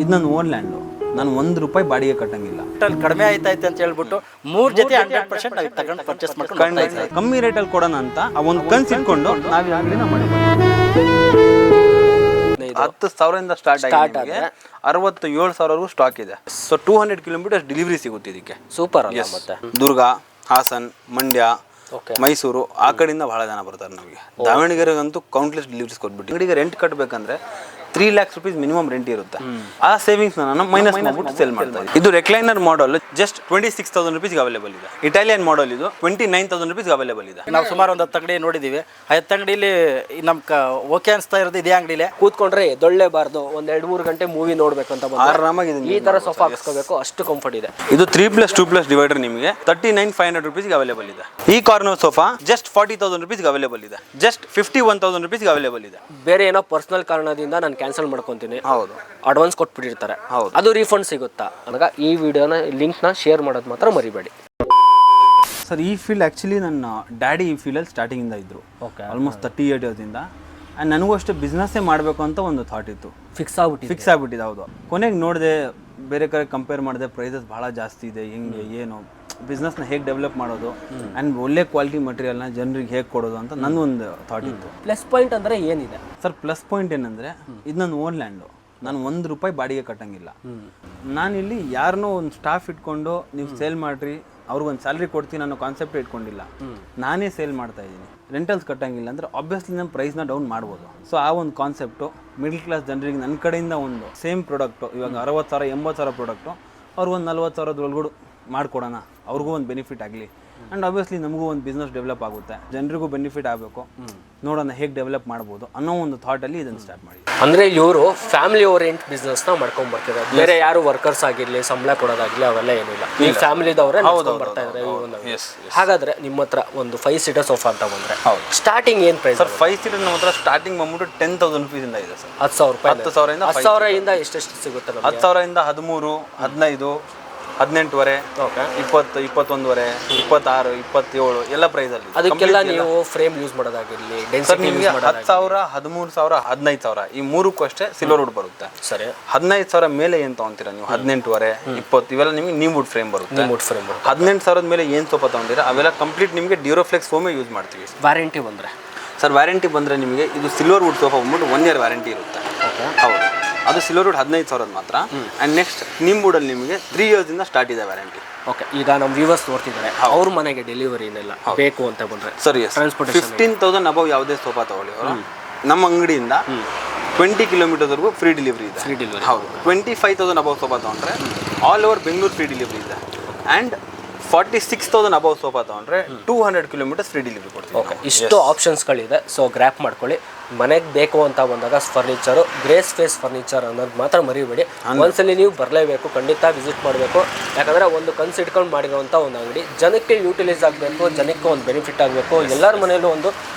ಇದು ನನ್ನ own land, ನಾನು ₹1 ಬಾಡಿಗೆ ಕಟ್ಟಂಗಿಲ್ಲ. ಕಡಿಮೆ ಆಯ್ತೈತೆ ಅಂತ ಹೇಳ್ಬಿಟ್ಟು 3 ಜೊತೆ 100% ನಾವು ತಗೊಂಡು ಪರ್ಚೇಸ್ ಮಾಡ್ಕೊಂಡು ಕಮ್ಮಿ ರೇಟಲ್ಲಿ ಕೊಡೋಣ ಅಂತ ಆ ಒಂದು ಕನ್ಸು ಇಟ್ಕೊಂಡು ನಾವು ಈ ಅಂಗಡಿನ ಮಾಡಿದ್ವಿ. 10,000 ಸ್ಟಾರ್ಟ್ ಆಗಿ 67,000 ಸ್ಟಾಕ್ ಇದೆ. ಸೊ 200 ಕಿಲೋಮೀಟರ್ಸ್ ಡೆಲಿವರಿ ಸಿಗುತ್ತೆ ಇದಕ್ಕೆ. ಸೂಪರ್ ಅಲ್ಲ ಮತ್ತೆ. ದುರ್ಗ, ಹಾಸನ್, ಮಂಡ್ಯ, ಮೈಸೂರು ಆ ಕಡೆಯಿಂದ ಬಹಳ ಜನ ಬರ್ತಾರೆ. ನಮಗೆ ದಾವಣಗೆರೆಗಂತೂ ಕೌಂಟ್ಲೆಸ್ ಡೆಲಿವರೀಸ್ ಕೊಟ್ಬಿಟ್ಟು ಅಂಗಡಿಗೆ ರೆಂಟ್ ಕಟ್ಟಬೇಕಂದ್ರೆ 3 lakhs rupees ಮಿನಿಮಮ್ ರೆಂಟ್ ಇರುತ್ತೆ. ಆ ಸೇವಿಂಗ್ಸ್ ನಾನು ಮೈನಸ್ ಮಾಡ್ಬಿಟ್ಟು ಸೇಲ್ ಮಾಡ್ತಾ ಇದ್ದೀನಿ. ಇದು ರೆಕ್ಲೈನರ್ ಮಾಡಲ್ ಜಸ್ಟ್ 26,000 rupees ಅವೈಲೇಬಲ್ ಇದೆ. ಇಟಾಲಿಯನ್ ಮಾಡಲ್ ಇದು 29,000 rupees ಅವೈಲೇಬಲ್ ಇದೆ. ನಾವು ಸುಮಾರು ಒಂದು 10 ಅಂಗಡಿ ನೋಡಿದೀವಿ. ಆ 10 ಅಂಗಡಿಲಿ ನಮ್ಗೆ ಓಕೆ ಅನಿಸ್ತಾ ಇರೋದು ಇದೇ ಅಂಗಡಿಲಿ ಕೂತ್ಕೊಂಡ್ರೆ ಎದ್ದೊಳ್ಳೇಬಾರ್ದು. ಒಂದು 2-3 ಗಂಟೆ ಮೂವಿ ನೋಡ್ಬೇಕಂತ ಆರಾಮಾಗಿ ಈ ತರ ಸೋಫಾ ಹಾಕ್ಸ್ಕೋಬೇಕು, ಅಷ್ಟು ಕಂಫರ್ಟ್ ಇದೆ. ಇದು 3+2+ ಡಿವೈಡರ್ ನಿಮಗೆ 39,500 rupees ಅವೈಲೇಬಲ್ ಇದೆ. ಈ corner sofa just 40,000 rupees available ಇದೆ. ಜಸ್ಟ್ 51,000 rupees ಅವೈಲೇಬಲ್ ಇದೆ. ಬೇರೆ ಏನೋ ಪರ್ಸನಲ್ ಕಾರಣದಿಂದ ನಾನು ಕ್ಯಾನ್ಸಲ್ ಮಾಡ್ಕೊಂತೀನಿ, ಹೌದು, ಅಡ್ವಾನ್ಸ್ ಕೊಟ್ಬಿಟ್ಟಿರ್ತಾರೆ, ಅದು ರೀಫಂಡ್ ಸಿಗುತ್ತಾ ಅನ್ನೋವಾಗ ಈ ವಿಡಿಯೋನ ಲಿಂಕ್ನ ಶೇರ್ ಮಾಡೋದು ಮಾತ್ರ ಮರಿಬೇಡಿ ಸರ್. ಈ ಫೀಲ್ಡ್ ಆ್ಯಕ್ಚುಲಿ ನನ್ನ ಡ್ಯಾಡಿ ಈ ಫೀಲ್ಡಲ್ಲಿ ಸ್ಟಾರ್ಟಿಂಗಿಂದ ಇದ್ದರು. ಆಲ್ಮೋಸ್ಟ್ 38 yearsದಿಂದ. ಆ್ಯಂಡ್ ನನಗೂ ಅಷ್ಟೇ ಬಿಸ್ನೆಸ್ಸೇ ಮಾಡಬೇಕು ಅಂತ ಒಂದು ಥಾಟ್ ಇತ್ತು. ಫಿಕ್ಸ್ ಆಗ್ಬಿಟ್ಟಿದೆ. ಹೌದು. ಕೊನೆಗೆ ನೋಡಿದೆ, ಬೇರೆ ಕಡೆ ಕಂಪೇರ್ ಮಾಡಿದೆ, ಪ್ರೈಸಸ್ ಭಾಳ ಜಾಸ್ತಿ ಇದೆ, ಹೆಂಗೆ ಏನು ಬಿಸ್ನೆಸ್ನ ಹೇಗೆ ಡೆವಲಪ್ ಮಾಡೋದು ಆ್ಯಂಡ್ ಒಳ್ಳೆ ಕ್ವಾಲಿಟಿ ಮಟೀರಿಯಲ್ನ ಜನರಿಗೆ ಹೇಗೆ ಕೊಡೋದು ಅಂತ ನನ್ನೊಂದು ಥಾಟ್ ಇತ್ತು. ಪ್ಲಸ್ ಪಾಯಿಂಟ್ ಅಂದರೆ ಏನಿದೆ ಸರ್? ಪ್ಲಸ್ ಪಾಯಿಂಟ್ ಏನಂದರೆ ಇದು ನನ್ನ ಓನ್ ಲ್ಯಾಂಡು, ನಾನು ₹1 ಬಾಡಿಗೆ ಕಟ್ಟಂಗಿಲ್ಲ. ನಾನಿಲ್ಲಿ ಯಾರನ್ನೋ ಒಂದು ಸ್ಟಾಫ್ ಇಟ್ಕೊಂಡು ನೀವು ಸೇಲ್ ಮಾಡಿರಿ, ಅವ್ರಿಗೊಂದು ಸ್ಯಾಲ್ರಿ ಕೊಡ್ತೀನಿ ಅನ್ನೋ ಕಾನ್ಸೆಪ್ಟ್ ಇಟ್ಕೊಂಡಿಲ್ಲ. ನಾನೇ ಸೇಲ್ ಮಾಡ್ತಾ ಇದ್ದೀನಿ. ರೆಂಟಲ್ಸ್ ಕಟ್ಟಂಗಿಲ್ಲ ಅಂದರೆ ಆಬ್ವಿಯಸ್ಲಿ ನಮ್ಮ ಪ್ರೈಸ್ನ ಡೌನ್ ಮಾಡ್ಬೋದು. ಸೊ ಆ ಒಂದು ಕಾನ್ಸೆಪ್ಟು ಮಿಡಲ್ ಕ್ಲಾಸ್ ಜನರಿಗೆ ನನ್ನ ಕಡೆಯಿಂದ ಒಂದು ಸೇಮ್ ಪ್ರಾಡಕ್ಟು, ಇವಾಗ 60,000 80,000 ಪ್ರಾಡಕ್ಟು ಅವ್ರಿಗೊಂದು 40,000 ಒಳಗಡೆ ಮಾಡಿಕೊಡೋಣ, ಅವ್ರಿಗೂ ಒಂದು ಬೆನಿಫಿಟ್ ಆಗಲಿ. ಆ್ಯಂಡ್ ಆಬ್ವಿಯಸ್ಲಿ ನಮಗೂ ಒಂದು ಬಿಸ್ನೆಸ್ ಡೆವಲಪ್ ಆಗುತ್ತೆ, ಜನರಿಗೂ ಬೆನಿಫಿಟ್ ಆಗಬೇಕು, ನೋಡೋಣ ಹೇಗೆ ಡೆವಲಪ್ ಮಾಡ್ಬೋದು ಅನ್ನೋ ಒಂದು ಥಾಟಲ್ಲಿ ಇದನ್ನು ಸ್ಟಾರ್ಟ್ ಮಾಡಿ. ಅಂದರೆ ಇವರು ಫ್ಯಾಮಿಲಿ ಓರಿಯೆಂಟ್ ಬಿಸ್ನೆಸ್ನ ಮಾಡ್ಕೊಂಡ್ಬರ್ತಿದ್ದಾರೆ. ಬೇರೆ ಯಾರು ವರ್ಕರ್ಸ್ ಆಗಿರಲಿ, ಸಂಬಳ ಕೊಡೋದಾಗಲಿ ಅವೆಲ್ಲ ಏನಿಲ್ಲ. ಈ ಫ್ಯಾಮಿಲಿದವರೇ ಬರ್ತಾ ಇದ್ದಾರೆ. ಹಾಗಾದರೆ ನಿಮ್ಮ ಹತ್ರ ಒಂದು 5 seater ಸೋಫಾ ಅಂತ ಬಂದರೆ ಸ್ಟಾರ್ಟಿಂಗ್ ಏನು ಪ್ರೈಸ್? ಸರ್ 5 seater ನಮ್ಮ ಹತ್ರ ಸ್ಟಾರ್ಟಿಂಗ್ ಬಂದ್ಬಿಟ್ಟು 10,000 rupees ಇಂದ ಇದೆ ಸರ್. 10,000 10,000 ಎಷ್ಟೆಷ್ಟು ಸಿಗುತ್ತೆ? 10,000 ಇಂದ 13, 15, 18,500, 20, 21,500, 26, 27 ಎಲ್ಲ ಪ್ರೈಸಲ್ಲಿ. ಅದಕ್ಕೆಲ್ಲ ನೀವು ಫ್ರೇಮ್ ಯೂಸ್ ಮಾಡೋದಾಗಿರಲಿ, ಡೆನ್ಸಿಟಿ ನಿಮಗೆ 10,000, 13,000, 15,000 ಈ ಮೂರಕ್ಕೂ ಅಷ್ಟೇ ಸಿಲ್ವರ್ ವುಡ್ ಬರುತ್ತೆ. ಸರಿ. 15,000 ಮೇಲೆ ಏನು ತೊಗೊಂತೀರಾ ನೀವು? 18,500, 20 ಇವೆಲ್ಲ ನಿಮಗೆ ನೀಮ್ ವುಡ್ ಫ್ರೇಮ್ ಬರುತ್ತೆ. 18,000 ಮೇಲೆ ಏನು ಸೋಫಾ ತೊಗೊಂತೀರಾ ಅವೆಲ್ಲ ಕಂಪ್ಲೀಟ್ ನಿಮಗೆ ಡ್ಯೂರೋಫ್ಲೆಕ್ಸ್ ಫೋಮೇ ಯೂಸ್ ಮಾಡ್ತೀವಿ. ವ್ಯಾರಂಟಿ ಬಂದರೆ ಸರ್, ವ್ಯಾರಂಟಿ ಬಂದರೆ ನಿಮಗೆ ಇದು ಸಿಲ್ವರ್ ವುಡ್ ಸೋಫಾ ಬಂದ್ಬಿಟ್ಟು 1 year ವ್ಯಾರಂಟಿ ಇರುತ್ತೆ. ಹೌದು, ಅದು ಸಿಲ್ವರ್ ವುಡ್ 15,000 ಮಾತ್ರ. ಆ್ಯಂಡ್ ನೆಕ್ಸ್ಟ್ ನಿಮ್ ವುಡಲ್ಲಿ ನಿಮಗೆ 3 years ಇಂದ ಸ್ಟಾರ್ಟ್ ಇದೆ ವ್ಯಾರಂಟಿ. ಓಕೆ, ಈಗ ನಮ್ಮ ವ್ಯೂವರ್ಸ್ ನೋಡ್ತಿದ್ದಾರೆ, ಅವ್ರ ಮನೆಗೆ ಡೆಲಿವರಿನೆಲ್ಲ ಬೇಕು ಅಂತ ಬಂದರೆ ಸರಿ, 15,000 ಅಬೌವ್ ಯಾವುದೇ ಸೋಫಾ ತಗೊಳ್ಳಿ ಅವರು ನಮ್ಮ ಅಂಗಡಿಯಿಂದ 20 kilometers ಫ್ರೀ ಡೆಲಿವರಿ ಇದೆ. ಹೌದು. 25,000 ಅಬೌವ್ ಸೋಫಾ ತೊಗೊಂಡ್ರೆ all over Bengaluru free delivery ಇದೆ. ಆ್ಯಂಡ್ 46,000 ಅಬೌವ್ ಸೋಫಾ ತೊಗೊಂಡ್ರೆ 200 kilometers ಫ್ರೀ ಡೆಲಿವರಿ ಕೊಡ್ತೀವಿ. ಓಕೆ, ಇಷ್ಟು ಆಪ್ಷನ್ಸ್ಗಳಿದೆ. ಸೊ ಗ್ರ್ಯಾಪ್ ಮಾಡ್ಕೊಳ್ಳಿ. ಮನೆಗೆ ಬೇಕು ಅಂತ ಬಂದಾಗ ಫರ್ನಿಚರು ಗ್ರೇಸ್ ಫೇಸ್ ಫರ್ನಿಚರ್ ಅನ್ನೋದು ಮಾತ್ರ ಮರಿಬೇಡಿ. ಒಂದ್ಸಲಿ ನೀವು ಬರಲೇಬೇಕು, ಖಂಡಿತ ವಿಸಿಟ್ ಮಾಡಬೇಕು. ಯಾಕಂದರೆ ಒಂದು ಕನ್ಸು ಇಟ್ಕೊಂಡು ಮಾಡಿರೋವಂಥ ಒಂದು ಅಂಗಡಿ, ಜನಕ್ಕೆ ಯೂಟಿಲೈಸ್ ಆಗಬೇಕು, ಜನಕ್ಕೆ ಒಂದು ಬೆನಿಫಿಟ್ ಆಗಬೇಕು, ಎಲ್ಲರ ಮನೆಯಲ್ಲೂ ಒಂದು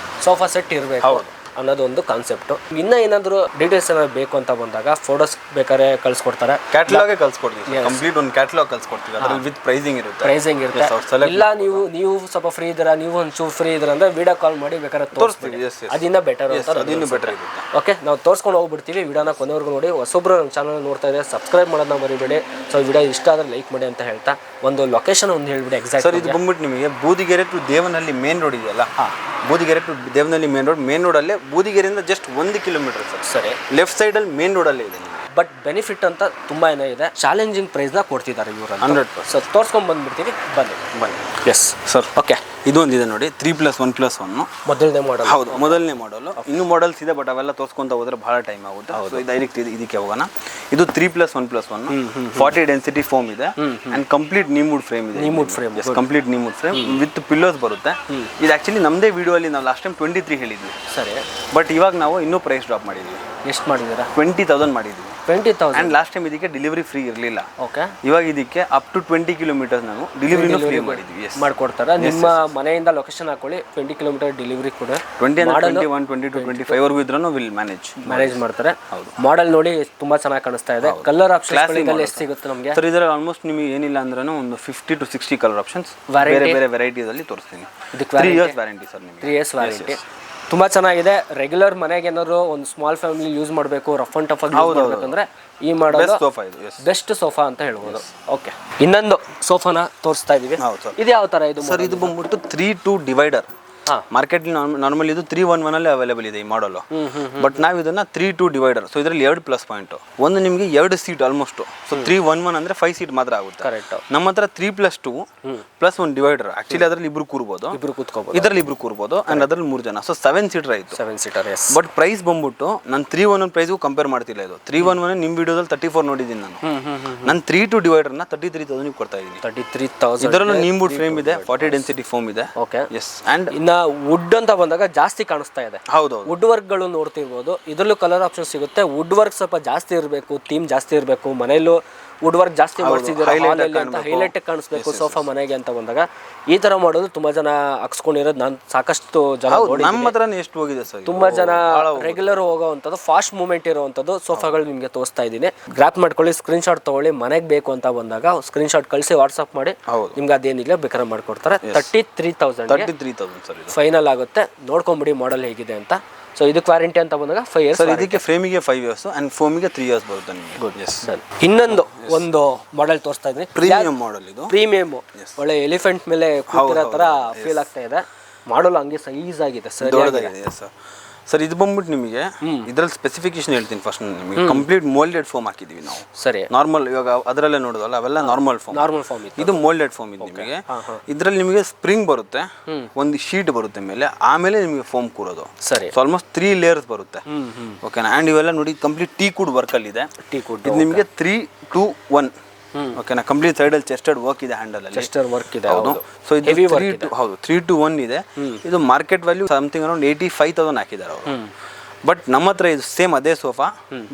ಸೋಫಾ ಸೆಟ್ ಇರಬೇಕು ಅನ್ನೋದು ಒಂದು ಕಾನ್ಸೆಪ್ಟು. ಇನ್ನೂ ಏನಾದರೂ ಡೀಟೇಲ್ಸ್ ಏನಾದ್ರು ಬೇಕು ಅಂತ ಬಂದಾಗ ಫೋಟೋಸ್ ಬೇಕಾದ್ರೆ ಕಳಿಸ್ಕೊಡ್ತಾರೆ. ಕ್ಯಾಟಲಾಗೇ ಕಳಿಸ್ಕೊಡ್ತೀವಿ, ಕಂಪ್ಲೀಟ್ ಒಂದು ಕ್ಯಾಟಲಾಗ್ ಕಳಿಸ್ಕೊಡ್ತೀವಿ, ಅದರಲ್ಲಿ ವಿತ್ ಪ್ರೈಸಿಂಗ್ ಇರುತ್ತೆ. ಇಲ್ಲ ನೀವು ಸ್ವಲ್ಪ ಫ್ರೀ ಇದ್ದೀರಾ, ನೀವು ಒಂಚೂರು ಫ್ರೀ ಇದ್ದೀರಾ ಅಂದರೆ ವಿಡಿಯೋ ಕಾಲ್ ಮಾಡಿ ಬೇಕಾದ್ರೆ ತೋರಿಸ್ತೀವಿ, ಅದನ್ನ ಬೆಟರ್ ಅಂತ. ಅದಿನ್ನೂ ಬೆಟರ್ ಇರುತ್ತೆ. ಓಕೆ, ನಾವು ತೋರಿಸ್ಕೊಂಡು ಹೋಗ್ಬಿಡ್ತೀವಿ. ವಿಡಿಯೋನ ಕೊನೆವರೆಗೂ ನೋಡಿ. ಹೊಸೊಬ್ರು ನಮ್ಮ ಚಾನಲ್ ನೋಡ್ತಾ ಇದ್ದಾರೆ, ಸಬ್ಸ್ಕ್ರೈಬ್ ಮಾಡೋದನ್ನ ಮರಿಬೇಡಿ. ಸೊ ವಿಡಿಯೋ ಇಷ್ಟ ಆದರೆ ಲೈಕ್ ಮಾಡಿ ಅಂತ ಹೇಳ್ತಾ ಒಂದು ಲೊಕೇಶನ್ ಒಂದು ಹೇಳ್ಬಿಡಿ ಎಕ್ಸಾಕ್ಟ್. ಸರ್, ಇದು ಬಂದ್ಬಿಟ್ಟು ನಿಮಗೆ Budigere to Devanahalli main road ಇದೆಯಲ್ಲ, ಬೂದಿಗೆರೆ ಟು ದೇವನಹಳ್ಳಿ ಮೇನ್ ರೋಡಲ್ಲೇ ಬೂದಿಗೆರೆಯಿಂದ ಜಸ್ಟ್ 1 kilometer ಸರ್. ಸರಿ, ಲೆಫ್ಟ್ ಸೈಡಲ್ಲಿ ಮೇನ್ ರೋಡಲ್ಲೇ ಇದೆ. ಬಟ್ ಬೆನಿಫಿಟ್ ಅಂತ ತುಂಬಾ ಏನೇ ಇದೆ. ಚಾಲೆಂಜಿಂಗ್ ಪ್ರೈಸ್ನ ಕೊಡ್ತಿದ್ದಾರೆ ಇವರು. 100%. ಸೊ ತೋರಿಸ್ಕೊಂಡು ಬಂದ್ಬಿಡ್ತೀವಿ, ಬನ್ನಿ. Yes sir. ಓಕೆ, ಇದು ಒಂದಿದೆ ನೋಡಿ, 3+1+1 ಮೊದಲನೇ ಮಾಡಲ್. ಹೌದು, ಮೊದಲನೇ ಮಾಡಲು. ಇನ್ನೂ ಮಾಡಲ್ಸ್ ಇದೆ, ಬಟ್ ಅವೆಲ್ಲ ತೋರಿಸ್ಕೊಂತ ಹೋದ್ರೆ ಬಹಳ ಟೈಮ್ ಆಗುತ್ತೆ. ಸೊ ಡೈರೆಕ್ಟ್ ಇದಕ್ಕೆ ಹೋಗೋಣ. ಇದು 3+1+1 40 ಡೆನ್ಸಿಟಿ ಫೋಮ್ ಇದೆ. And complete neem wood frame ಇದೆ. Complete neem wood frame with pillows ಬರುತ್ತೆ. ಇದು ಆಕ್ಚುಲಿ ನಮ್ಮದೇ ವಿಡಿಯೋ ಅಲ್ಲಿ ನಾವು ಲಾಸ್ಟ್ ಟೈಮ್ 23 ಹೇಳಿದ್ವಿ. ಸರಿ, ಬಟ್ ಇವಾಗ ನಾವು ಇನ್ನೂ ಪ್ರೈಸ್ ಡ್ರಾಪ್ ಮಾಡಿದ್ವಿ. ಎಷ್ಟು ಮಾಡಿದ್ದೀರಾ? 20,000 ಮಾಡಿದ್ವಿ. 20,000. ಆ್ಯಂಡ್ ಲಾಸ್ಟ್ ಟೈಮ್ ಇದಕ್ಕೆ ಡೆಲಿವರಿ ಫ್ರೀ ಇರಲಿಲ್ಲ. ಓಕೆ, ಇವಾಗ ಇದಕ್ಕೆ ಅಪ್ ಟು 20 kilometers ನಾವು ಡೆಲಿವರಿನೂ ಫ್ರೀ ಮಾಡಿದ್ವಿ. ಮಾಡ್ಕೊಡ್ತಾರೆ. ನಿಮ್ಮ ಮನೆಯಿಂದ ಲೊಕೇಶನ್ ಹಾಕೊಳ್ಳಿ, 20 kilometer ಡೆಲಿವರಿ ಕೂಡ 21, 22, 25 ವರೆಗೂ ಇದ್ರೂ ವಿಲ್ ಮ್ಯಾನೇಜ್ ಮಾಡ್ತಾರೆ. ಹೌದು, ಮಾಡೆಲ್ ನೋಡಿ ತುಂಬಾ ಚೆನ್ನಾಗಿ ಕಾಣಿಸ್ತಾ ಇದೆ. ಕಲರ್ ಆಪ್ಷನ್ಸ್ ಎಷ್ಟು ಸಿಗುತ್ತೆ ನಮಗೆ? ಸರ್, ಇದರಲ್ಲಿ ಆಲ್ಮೋಸ್ಟ್ ನಿಮಗೆ ಏನಿಲ್ಲ ಅಂದ್ರೂ ಒಂದು 50 to 60 ಕಲರ್ ಆಪ್ಷನ್ಸ್ ಬೇರೆ ಬೇರೆ ವೆರೈಟೀಸ್ ಅಲ್ಲಿ ತೋರಿಸ್ತೀನಿ. 3 years ವ್ಯಾರಂಟಿ ಸರ್ ನಿಮಗೆ. 3 years ವ್ಯಾರಂಟಿ. ತುಂಬಾ ಚೆನ್ನಾಗಿದೆ. ರೆಗ್ಯುಲರ್ ಮನೆಗೆ ಏನಾದ್ರು ಒಂದು ಸ್ಮಾಲ್ ಫ್ಯಾಮಿಲಿ ಯೂಸ್ ಮಾಡಬೇಕು, ರಫ್ ಅಂಡ್ ಟಫ್ ಆಗಿ ಮಾಡ್ಬೇಕಂದ್ರೆ ಈ ಮಾಡಲ್ ಸೋಫಾ ಇದು ಬೆಸ್ಟ್ ಸೋಫಾ ಅಂತ ಹೇಳ್ಬೋದು. ಓಕೆ, ಇನ್ನೊಂದು ಸೋಫಾನ ತೋರಿಸ್ತಾ ಇದೀವಿ. ಇದು ಯಾವ ತರ ಇದು ಸರ್? ಇದು ಬಂದ್ಬಿಟ್ಟು 3-2 ಡಿವೈಡರ್. ಮಾರ್ಕೆಟ್ ನಾರ್ಮಲ್ ಇದು 3-1-1 ಅಲ್ಲಿ ಅವೈಲೇಬಲ್ ಇದೆ ಈ ಮಾಡಲ್. ಬಟ್ ನಾವು ಇದನ್ನ 3-2 ಡಿವೈಡರ್. ಸೊ ಇದರಲ್ಲಿ 2 ಪ್ಲಸ್ ಪಾಯಿಂಟ್. ಒಂದು ನಿಮಗೆ 2 ಸೀಟ್ ಆಲ್ಮೋಸ್ಟ್. ಸೊ 3-1-1 ಅಂದ್ರೆ 5 ಸೀಟ್ ಮಾತ್ರ ಆಗುತ್ತೆ. ಕರೆಕ್ಟ್. ನಮ್ಮ ಹತ್ರ 3+2 +1 ಡಿವೈಡರ್. ಆಕ್ಚುಲಿ ಅದರಲ್ಲಿ ಇಬ್ರು ಕೂರ್ಬೋದು, ಇದರಲ್ಲಿ ಇಬ್ರು ಕೂರ್ಬೋದು, ಅಂಡ್ ಅದರಲ್ಲಿ 3 ಜನ. ಸೊ 7 ಸೀಟರ್ ಆಯ್ತು. 7 ಸೀಟರ್. ಬಟ್ ಪ್ರೈಸ್ ಬಂದ್ಬಿಟ್ಟು ನಾನು 3-1-1 ಪ್ರೈಸ್ಗೂ ಕಂಪೇರ್ ಮಾಡ್ತಿಲ್ಲ. ಇದು 3-1-1 ನಿಮ್ ವಿಡಿಯೋದಲ್ಲಿ 34 ನೋಡಿದ್ದೀನಿ ನಾನು. ನಾನು 3-2 ಡಿವೈಡರ್ ನ 33,000 ಕೊಡ್ತಾ ಇದ್ದೀನಿ. 33,000. ಇದರಲ್ಲೂ ನೀಮ್ವುಡ್ ಫ್ರೇಮ್ ಇದೆ, 40 ಡೆನ್ಸಿಟಿ ಫೋಮ್ ಇದೆ. Okay, yes. ಅಂಡ್ ಇನ್ನ ವುಡ್ ಅಂತ ಬಂದಾಗ ಜಾಸ್ತಿ ಕಾಣಿಸ್ತಾ ಇದೆ. ಹೌದು, ವುಡ್ ವರ್ಕ್ ಗಳು ನೋಡ್ತಿರ್ಬೋದು. ಇದರಲ್ಲೂ ಕಲರ್ ಆಪ್ಷನ್ ಸಿಗುತ್ತೆ. ವುಡ್ ವರ್ಕ್ ಸ್ವಲ್ಪ ಜಾಸ್ತಿ ಇರಬೇಕು, ಥೀಮ್ ಜಾಸ್ತಿ ಇರಬೇಕು, ಮನೆಯಲ್ಲೂ ವುಡ್ ವರ್ಕ್ ಜಾಸ್ತಿ ಮಾಡಿಸಿದ್ರೆ ಹೈಲೈಟ್ ಕಾಣಿಸ್ಬೇಕು ಸೋಫಾ ಮನೆಗೆ ಅಂತ ಬಂದಾಗ ಈ ತರ ಮಾಡೋದು ತುಂಬಾ ಜನ ಹಾಕ್ಸ್ಕೊಂಡಿರೋದು ನಾನು ಸಾಕಷ್ಟು ಜನ ನಮ್ಮ ಹತ್ರನೇ ಎಷ್ಟು ಹೋಗಿದೆ ಸರ್. ತುಂಬಾ ಜನ ರೆಗ್ಯುಲರ್ ಹೋಗೋವಂಥದ್ದು, ಫಾಸ್ಟ್ ಮೂವ್ಮೆಂಟ್ ಇರುವಂಥದ್ದು ಸೋಫಾಗಳು ನಿಮಗೆ ತೋರಿಸ್ತಾ ಇದ್ದೀನಿ. ಗ್ರಾಪ್ ಮಾಡ್ಕೊಳ್ಳಿ, ಸ್ಕ್ರೀನ್ ಶಾಟ್ ತಗೊಳ್ಳಿ. ಮನೆಗೆ ಬೇಕು ಅಂತ ಬಂದಾಗ ಸ್ಕ್ರೀನ್ ಶಾಟ್ ಕಳಿಸಿ ವಾಟ್ಸ್ಆಪ್ ಮಾಡಿ, ನಿಮ್ಗೆ ಅದೇನಿಲ್ಲ ಬೇಕಾದ್ರೆ ಮಾಡ್ಕೊಡ್ತಾರೆ. 33,000 ಫೈನಲ್ ಆಗುತ್ತೆ. ನೋಡ್ಕೊಂಬಿಡಿ ಮಾಡಲ್ ಹೇಗಿದೆ ಅಂತ. ಸೊ ಇದಕ್ಕೆ ವಾರಂಟಿ ಅಂತ ಬಂದಾಗ 5 years. ಇದಕ್ಕೆ ಫ್ರೇಮಿಗೆ 5 years ಅಂಡ್ ಫೋಮಿಗೆ 3 years ಬರುತ್ತೆ ನಿಮಗೆ. ಗುಡ್. ಎಸ್. ಇನ್ನೊಂದು ಒಂದು ಮಾಡೆಲ್ ತೋರಿಸ್ತಾ ಇದ್ದೀನಿ. ಪ್ರೀಮಿಯಂ ಮಾಡೆಲ್ ಇದು. ಪ್ರೀಮಿಯಂ ಒಳ್ಳೆ ಎಲಿಫೆಂಟ್ ಮೇಲೆ ಕೂತಿರೋ ತರ ಫೀಲ್ ಆಗ್ತಾ ಇದೆ. ಮಾಡಲ್ ಹಂಗೆ ಸೈಜ್ ಆಗಿದೆ ಸರ್, ದೊಡ್ಡದಾಗಿದೆ ಸರ್. ಸರ್ ಇದು ಬಂದ್ಬಿಟ್ಟು ನಿಮಗೆ ಇದ್ರಲ್ಲಿ ಸ್ಪೆಸಿಫಿಕೇಶನ್ ಹೇಳ್ತೀನಿ ಫಸ್ಟ್. ನಿಮಗೆ ಕಂಪ್ಲೀಟ್ ಮೋಲ್ಡೆಡ್ ಫೋಮ್ ಹಾಕಿದೀವಿ ನಾವು. ಸರಿ. ನಾರ್ಮಲ್ ಇವಾಗ ಅದರಲ್ಲೇ ನೋಡೋದಲ್ಲ, ಅವೆಲ್ಲ ನಾರ್ಮಲ್ ಫೋಮ್. ಇದು ಮೋಲ್ಡೆಡ್ ಫೋಮ್ ಇದು ನಿಮಗೆ. ಇದ್ರಲ್ಲಿ ನಿಮಗೆ ಸ್ಪ್ರಿಂಗ್ ಬರುತ್ತೆ, ಒಂದು ಶೀಟ್ ಬರುತ್ತೆ ಮೇಲೆ, ಆಮೇಲೆ ನಿಮಗೆ ಫೋಮ್ ಕೂರೋದು. ಸರಿ. ಸೊ ಆಲ್ಮೋಸ್ಟ್ 3 ಲೇಯರ್ಸ್ ಬರುತ್ತೆ. ಓಕೆನಾ? ಅಂಡ್ ಇವೆಲ್ಲ ನೋಡಿ ಕಂಪ್ಲೀಟ್ ಟೀ ಕುಡ್ ವರ್ಕ್ ಅಲ್ಲಿ ಇದೆ. ಇದು ನಿಮಗೆ 3-2-1. ಓಕೆನಾ? ಕಂಪ್ಲೀಟ್ ಸೈಡ್ ಅಲ್ಲಿ ಚೆಸ್ಟೆಡ್ ವರ್ಕ್ ಇದೆ, ಹ್ಯಾಂಡಲ್ ಅಲ್ಲಿ ಚೆಸ್ಟೆಡ್ ವರ್ಕ್ ಇದೆ. ಹೌದು. ಸೊ ಇದು 3-2-1 ಇದೆ. ಇದು ಮಾರ್ಕೆಟ್ ವ್ಯಾಲ್ಯೂ ಸಮಥಿಂಗ್ ಅರೌಂಡ್ 85,000 ಹಾಕಿದ್ದಾರೆ ಅವರು. ಬಟ್ ನಮ್ಮ ಹತ್ರ ಇದು ಸೇಮ್ ಅದೇ sofa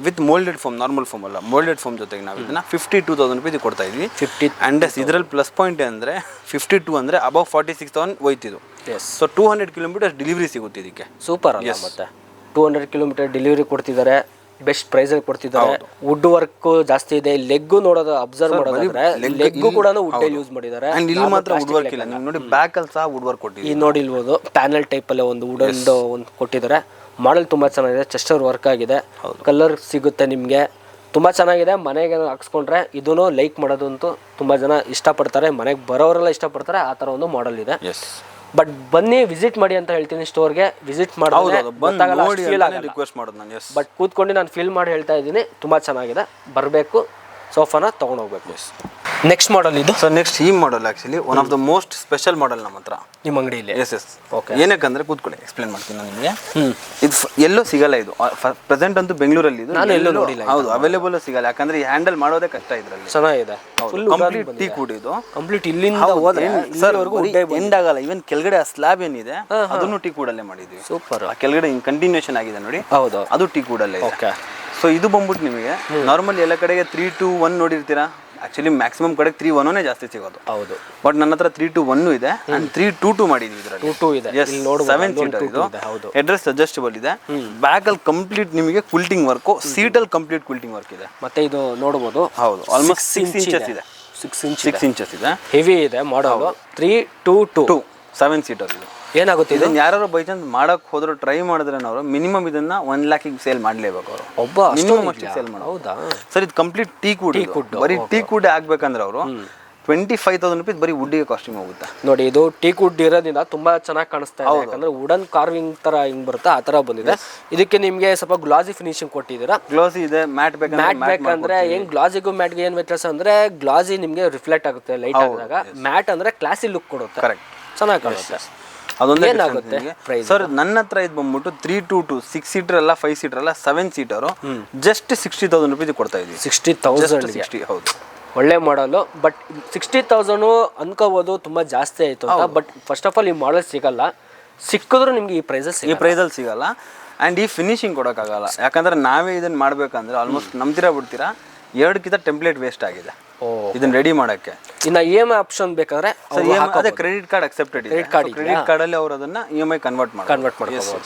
with moulded foam, normal foam ಅಲ್ಲ, ಮೋಲ್ಡೆಡ್ ಫೋಮ್ ಜೊತೆಗೆ ನಾವು ಇದನ್ನ 52,000 ರೂಪಾಯಿ ಕೊಡ್ತಾ ಇದ್ವಿ. 50. ಅಂಡ್ ಇದರಲ್ಲಿ ಪ್ಲಸ್ ಪಾಯಿಂಟ್ ಅಂದ್ರೆ 52 ಅಂದ್ರೆ ಅಬೌವ್ 46,000 ಹೋಯ್ತಿದ್ದು. ಸೊ 200 ಕಿಲೋಮೀಟರ್ ಡೆಲಿವರಿ ಸಿಗುತ್ತೆ ಇದಕ್ಕೆ. ಸೂಪರ್ ಅಲ್ಲ? ಮತ್ತೆ 200 ಕಿಲೋಮೀಟರ್ ಡೆಲಿವರಿ ಕೊಡ್ತಿದ್ದಾರೆ, ಬೆಸ್ಟ್ ಪ್ರೈಸ್ ಅಲ್ಲಿ ಕೊಡ್ತಿದ್ದಾರೆ. ವುಡ್ ವರ್ಕ್ ಜಾಸ್ತಿ ಇದೆ. ಲೆಗ್ ನೋಡೋದು ಅಬ್ಸರ್ವ್ ಮಾಡೋದಾದ್ರೆ ಲೆಗ್ ಕೂಡ ವುಡ್ ಯೂಸ್ ಮಾಡಿದ್ದಾರೆ. ಅಂಡ್ ಇಲ್ಲಿ ಮಾತ್ರ ವುಡ್ ವರ್ಕ್ ಇಲ್ಲ, ನೀವು ನೋಡಿ ಬ್ಯಾಕ್ ಅಲ್ಲಿ ಸಹ ವುಡ್ ವರ್ಕ್ ಕೊಟ್ಟಿದ್ದಾರೆ. ಈ ನೋಡಿಲ್ಬೋದು, ಪ್ಯಾನಲ್ ಟೈಪ್ ಅಲ್ಲೇ ಒಂದು ವುಡನ್ ಒಂದು ಕೊಟ್ಟಿದ್ದಾರೆ. ಮಾಡಲ್ ತುಂಬಾ ಚೆನ್ನಾಗಿದೆ, ಚೆಸ್ಟರ್ ವರ್ಕ್ ಆಗಿದೆ, ಕಲರ್ ಸಿಗುತ್ತೆ ನಿಮಗೆ, ತುಂಬಾ ಚೆನ್ನಾಗಿದೆ. ಮನೆಗೆ ಹಾಕ್ಸ್ಕೊಂಡ್ರೆ ಇದನ್ನು ಲೈಕ್ ಮಾಡೋದಂತೂ ತುಂಬಾ ಜನ ಇಷ್ಟಪಡ್ತಾರೆ, ಮನೆಗೆ ಬರೋರೆಲ್ಲ ಇಷ್ಟಪಡ್ತಾರೆ. ಆ ತರ ಒಂದು ಮಾಡಲ್ ಇದೆ. ಬಟ್ ಬನ್ನಿ ವಿಸಿಟ್ ಮಾಡಿ ಅಂತ ಹೇಳ್ತೀನಿ. ಸ್ಟೋರ್ಗೆ ವಿಸಿಟ್ ಮಾಡಿದ್ರೆ ಬಟ್ ಕೂತ್ಕೊಂಡು ನಾನು ಫೀಲ್ ಮಾಡಿ ಹೇಳ್ತಾ ಇದ್ದೀನಿ, ತುಂಬಾ ಚೆನ್ನಾಗಿದೆ. ಬರಬೇಕು, ಸೋಫಾನ ತೊಗೊಂಡೋಗ್ಬೇಕು. ನೆಕ್ಸ್ಟ್ ಮಾಡಲ್ ಇದು. ಸೊ ನೆಕ್ಸ್ಟ್ ಈ model actually one of the most special model ನಮ್ಮ ಹತ್ರ ನಿಮ್ಮ ಅಂಗಡಿಯಲ್ಲಿ. S S. ಓಕೆ. ಏನಕ್ಕಂದ್ರೆ ಕೂತ್ಕೊಳ್ಳಿ, ಎಕ್ಸ್ಪ್ಲೇನ್ ಮಾಡ್ತೀನಿ ನಾನು ನಿಮಗೆ. ಇದು ಎಲ್ಲೂ ಸಿಗಲ್ಲ. ಇದು ಪ್ರೆಸೆಂಟ್ ಅಂತೂ ಬೆಂಗಳೂರಲ್ಲಿ ಇದು ನಾನು ಎಲ್ಲೂ ನೋಡಿಲ್ಲ. ಹೌದು, ಅವೈಲೇಬಲ್ ಸಿಗಲ್ಲ, ಯಾಕಂದ್ರೆ ಈ ಹ್ಯಾಂಡಲ್ ಮಾಡೋದೇ ಕಷ್ಟ ಇದರಲ್ಲಿ. ಚೆನ್ನಾಗಿದೆ, ಕಂಪ್ಲೀಟ್ ಟೀ ಕೂಡ್ ಇದು. ಕಂಪ್ಲೀಟ್ ಇಲ್ಲಿಂದ ಹೋದ್ರೆ ಎಂಡ್ ಆಗಲ್ಲ. ಇವನ್ ಕೆಳಗಡೆ ಆ ಸ್ಲಾಬ್ ಏನಿದೆ ಅದನ್ನು ಟೀ ಕೂಡಲ್ಲೇ ಮಾಡಿದ್ವಿ. ಸೂಪರ್. ಆ ಕೆಳಗಡೆ ಕಂಟಿನ್ಯೂಷನ್ ಆಗಿದೆ ನೋಡಿ. ಹೌದು, ಅದು ಟೀ ಕೂಡಲ್ಲೇ. ಓಕೆ. ಸೊ ಇದು ಬಂದ್ಬಿಟ್ಟು ನಿಮಗೆ ನಾರ್ಮಲ್ ಎಲ್ಲ ಕಡೆಗೆ 3-2-1 ನೋಡಿರ್ತೀರಾ. ಆಕ್ಚುಲಿ ಮ್ಯಾಕ್ಸಿಮಮ್ ಕಡೆ 3-1 ಜಾಸ್ತಿ ಸಿಗೋದು. ಹೌದು. ಬಟ್ ನನ್ನ ಹತ್ರ 3-2-1 ಇದೆ ಅಂಡ್ 3-2-2 ಮಾಡಿದ್ವಿ. ಇದರಲ್ಲಿ 2-2 ಇದೆ. 7 ಸೀಟರ್ ಇದು. ಅಡ್ರೆಸ್ ಅಡ್ಜಸ್ಟಬಲ್ ಇದೆ. ಬ್ಯಾಕ್ ಅಲ್ಲಿ ಕಂಪ್ಲೀಟ್ ನಿಮಗೆ ಕ್ವಿಲ್ಟಿಂಗ್ ವರ್ಕ್, ಸೀಟ್ ಅಲ್ಲಿ ಕಂಪ್ಲೀಟ್ ಕ್ವಿಲ್ಟಿಂಗ್ ವರ್ಕ್ ಇದೆ. ಮತ್ತೆ ಇದು ನೋಡಬಹುದು. ಹೌದು, ಆಲ್ಮೋಸ್ಟ್ 6 ಇಂಚಸ್ ಇದೆ. 6 ಇಂಚಸ್ ಇದೆ. ಹೆವಿ ಇದೆ ಮಾಡಲ್. 3-2-2 7 ಸೀಟರ್ ಇದು. ಏನಾಗುತ್ತೆ ಇದನ್ನ ಯಾರು ಬೈ ಚಾನ್ಸ್ ಮಾಡಕ್ ಹೋದ್ರು, ಟ್ರೈ ಮಾಡಿದ್ರೆ ನಾವು ಮಿನಿಮಮ್ ಇದನ್ನ 1 lakhಗೆ ಸೇಲ್ ಮಾಡ್ಲೇಬೇಕು ಅವರು. ಒಬ್ಬ ಮಿನಿಮಮ್ ಅಷ್ಟು ಸೇಲ್ ಮಾಡೋದು. ಹೌದಾ ಸರ್? ಇದು ಕಂಪ್ಲೀಟ್ ಟೀ ಕುಡ್. ಬರೀ ಟೀ ಕುಡ್ ಆಗ್ಬೇಕಂದ್ರೆ ಅವರು 25,000 ರೂಪಾಯಿ ಬರೀ ವುಡ್ಡಿಗೆ ಕಾಸ್ಟಿಂಗ್ ಹೋಗುತ್ತೆ. ನೋಡಿ, ಇದು ಟೀ ಕುಡ್ ಇರೋದ್ರಿಂದ ತುಂಬಾ ಚೆನ್ನಾಗಿ ಕಾಣಿಸ್ತಾ ಇದೆ. ಯಾಕಂದ್ರೆ ವುಡನ್ ಕಾರ್ವಿಂಗ್ ತರ ಹಿಂಗ್ ಬರುತ್ತೆ, ಆ ತರ ಬಂದಿದೆ. ಇದಕ್ಕೆ ನಿಮ್ಗೆ ಸ್ವಲ್ಪ ಗ್ಲಾಸಿ ಫಿನಿಶಿಂಗ್ ಕೊಟ್ಟಿದ್ದೀರಾ. ಗ್ಲಾಸಿ ಇದೆ, ಮ್ಯಾಟ್ ಬೇಕಂದ್ರೆ ಏನ್ ಗ್ಲಾಸಿಗೂ ಮ್ಯಾಟ್ಗೆ ಏನ್ ವ್ಯತ್ಯಾಸ ಅಂದ್ರೆ ಗ್ಲಾಸಿ ನಿಮ್ಗೆ ರಿಫ್ಲೆಕ್ಟ್ ಆಗುತ್ತೆ ಲೈಟ್ ಆದಾಗ. ಮ್ಯಾಟ್ ಅಂದ್ರೆ ಕ್ಲಾಸಿ ಲುಕ್ ಕೊಡುತ್ತೆ. ಕರೆಕ್ಟ್, ಚೆನ್ನಾಗಿ ಕಾಣುತ್ತೆ. ಅದೊಂದೇ ಸರ್. ನನ್ನ ಹತ್ರ ಇದು ಬಂದ್ಬಿಟ್ಟು 3-2-2 6 ಸೀಟರ್ ಅಲ್ಲ, 5 ಸೀಟರ್ ಅಲ್ಲ, 7 ಸೀಟರ್ ಜಸ್ಟ್ 60,000 ರೂಪಾಯಿ ಕೊಡ್ತಾ ಇದೀವಿ. 60,000. ಹೌದು, ಒಳ್ಳೆ ಮಾಡಲು. ಬಟ್ 60,000 ಅನ್ಕೋಬಹುದು ತುಂಬಾ ಜಾಸ್ತಿ ಆಯ್ತು ಅಂತ. ಬಟ್ ಫಸ್ಟ್ ಆಫ್ ಆಲ್ ಈ ಮಾಡಲ್ ಸಿಗಲ್ಲ. ಸಿಕ್ಕಿದ್ರು ನಿಮ್ಗೆ ಈ ಪ್ರೈಸಲ್ಲಿ ಸಿಗಲ್ಲ. ಅಂಡ್ ಈ ಫಿನಿಶಿಂಗ್ ಕೊಡೋಕ್ಕಾಗಲ್ಲ, ಯಾಕಂದ್ರೆ ನಾವೇ ಇದನ್ನ ಮಾಡ್ಬೇಕಂದ್ರೆ ಆಲ್ಮೋಸ್ಟ್ ನಂಬ್ತೀರಾ ಬಿಡ್ತೀರಾ 2 ಟೆಂಪ್ಲೇಟ್ ವೇಸ್ಟ್ ಆಗಿದೆ. ಇದನ್ನ ರೆಡಿ ಮಾಡಕ್ಕೆ. ಇನ್ನು EMI ಆಪ್ಷನ್ ಬೇಕಾದ್ರೆ ಅದೇ ಕ್ರೆಡಿಟ್ ಕಾರ್ಡ್ ಅಕ್ಸೆಪ್ಟೆಡ್ ಇದೆ. ಕ್ರೆಡಿಟ್ ಕಾರ್ಡ್ ಅಲ್ಲಿ ಅವರು ಅದನ್ನ EMI ಕನ್ವರ್ಟ್ ಮಾಡ್ಕೋಬಹುದು.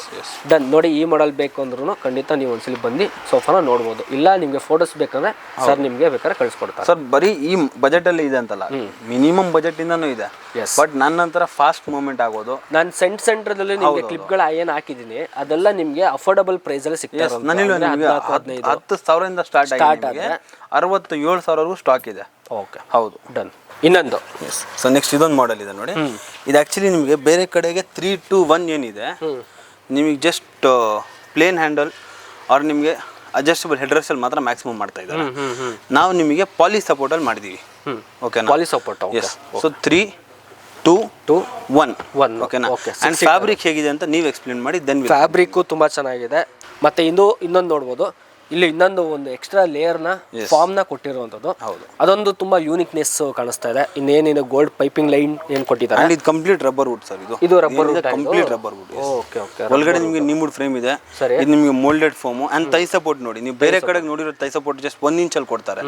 ಡನ್. ನೋಡಿ ಈ ಮಾಡೆಲ್ ಬೇಕು ಅಂದ್ರೂ ಖಂಡಿತ ನೀವು ಒಂದ್ಸಲಿ ಬಂದು ಸೋಫಾನ ನೋಡ್ಬೋದು. ಇಲ್ಲ ನಿಮ್ಗೆ ಫೋಟೋಸ್ ಬೇಕಂದ್ರೆ ಸರ್ ನಿಮ್ಗೆ ಬೇಕಾದ್ರೆ ಕಳಿಸ್ಕೊಡ್ತಾರೆ. ಸರ್ ಬರೀ ಈ ಬಜೆಟ್ ಅಲ್ಲಿ ಇದೆ ಅಂತಲ್ಲ, ಮಿನಿಮಮ್ ಬಜೆಟ್ ಇಂದಾನು ಇದೆ. ಬಟ್ ನನ್ನ ನಂತರ ಫಾಸ್ಟ್ ಮೂವ್ಮೆಂಟ್ ಆಗೋದು. ನಾನು ಸೆಂಟ್ರಲ್ಲಿ ನಿಮಗೆ ಕ್ಲಿಪ್ಗಳು ಏನು ಹಾಕಿದ್ದೀನಿ ಅದೆಲ್ಲ ನಿಮ್ಗೆ ಅಫೋರ್ಡಬಲ್ ಪ್ರೈಸ್ ಅಲ್ಲಿ ಸಿಗ್ತದೆ. 10,000 ಸ್ಟಾರ್ಟ್ ಆಗಿದೆ, 67,000 ಸ್ಟಾಕ್ ಇದೆ. ಓಕೆ, ಹೌದು. ಡನ್. ಇನ್ನೊಂದು ಸೊ ನೆಕ್ಸ್ಟ್ ಇದೊಂದು ಮಾಡೆಲ್ ಇದೆ ನೋಡಿ. ಇದು ಆಕ್ಚುಲಿ ನಿಮಗೆ ಬೇರೆ ಕಡೆಗೆ 3-2-1 ಏನಿದೆ, ನಿಮಗೆ ಜಸ್ಟ್ ಪ್ಲೇನ್ ಹ್ಯಾಂಡಲ್ ಆರ್ ನಿಮಗೆ ಅಡ್ಜಸ್ಟಬಲ್ ಹೆಡ್ರೆಸ್ಟ್ ಅಲ್ಲಿ ಮಾತ್ರ ಮ್ಯಾಕ್ಸಿಮಮ್ ಮಾಡ್ತಾ ಇದ್ದಾರೆ. ನಾವು ನಿಮಗೆ ಪಾಲಿ ಸಪೋರ್ಟ್ ಅಲ್ಲಿ ಮಾಡಿದೀವಿ. ಓಕೆನಾ? ಪಾಲಿ ಸಪೋರ್ಟ್. ಎಸ್. ಸೊ 3-2-1 ಓಕೆನಾ? ಅಂಡ್ ಫ್ಯಾಬ್ರಿಕ್ ಹೇಗಿದೆ ಅಂತ ನೀವು ಎಕ್ಸ್ಪ್ಲೇನ್ ಮಾಡಿ. ದೆನ್ ಫ್ಯಾಬ್ರಿಕ್ ತುಂಬಾ ಚೆನ್ನಾಗಿದೆ. ಮತ್ತೆ ಇನ್ನೊಂದು ನೋಡ್ಬೋದು, ಇಲ್ಲಿ ಇನ್ನೊಂದು ಒಂದು ಎಕ್ಸ್ಟ್ರಾ ಲೇಯರ್ನ ಫಾರ್ಮ್ನ ಕೊಟ್ಟಿರುವಂಥದ್ದು. ಅದೊಂದು ತುಂಬಾ ಯೂನಿಕ್ನೆಸ್ ಕಾಣಿಸ್ತಾ ಇದೆ. ಇನ್ನೇನೇನು ಗೋಲ್ಡ್ ಪೈಪಿಂಗ್ ಲೈನ್ ಏನು ಕೊಟ್ಟಿದ್ದಾರೆ. ಇದು ಕಂಪ್ಲೀಟ್ ರಬ್ಬರ್ ವುಡ್ ಸರ್. ಇದು rubber wood, complete rubber wood. Okay okay. ಒಳಗಡೆ ನಿಮಗೆ ನಿಮ್ವುಡ್ ಫ್ರೇಮ್ ಇದೆ. ಇದು ನಿಮಗೆ moulded foam and thigh support ನೋಡಿ. ನೀವು ಬೇರೆ ಕಡೆಗೆ ನೋಡಿರೋ ಥೈ ಸಪೋರ್ಟ್ ಜಸ್ಟ್ 1 ಇಂಚ್ ಅಲ್ಲಿ ಕೊಡ್ತಾರೆ.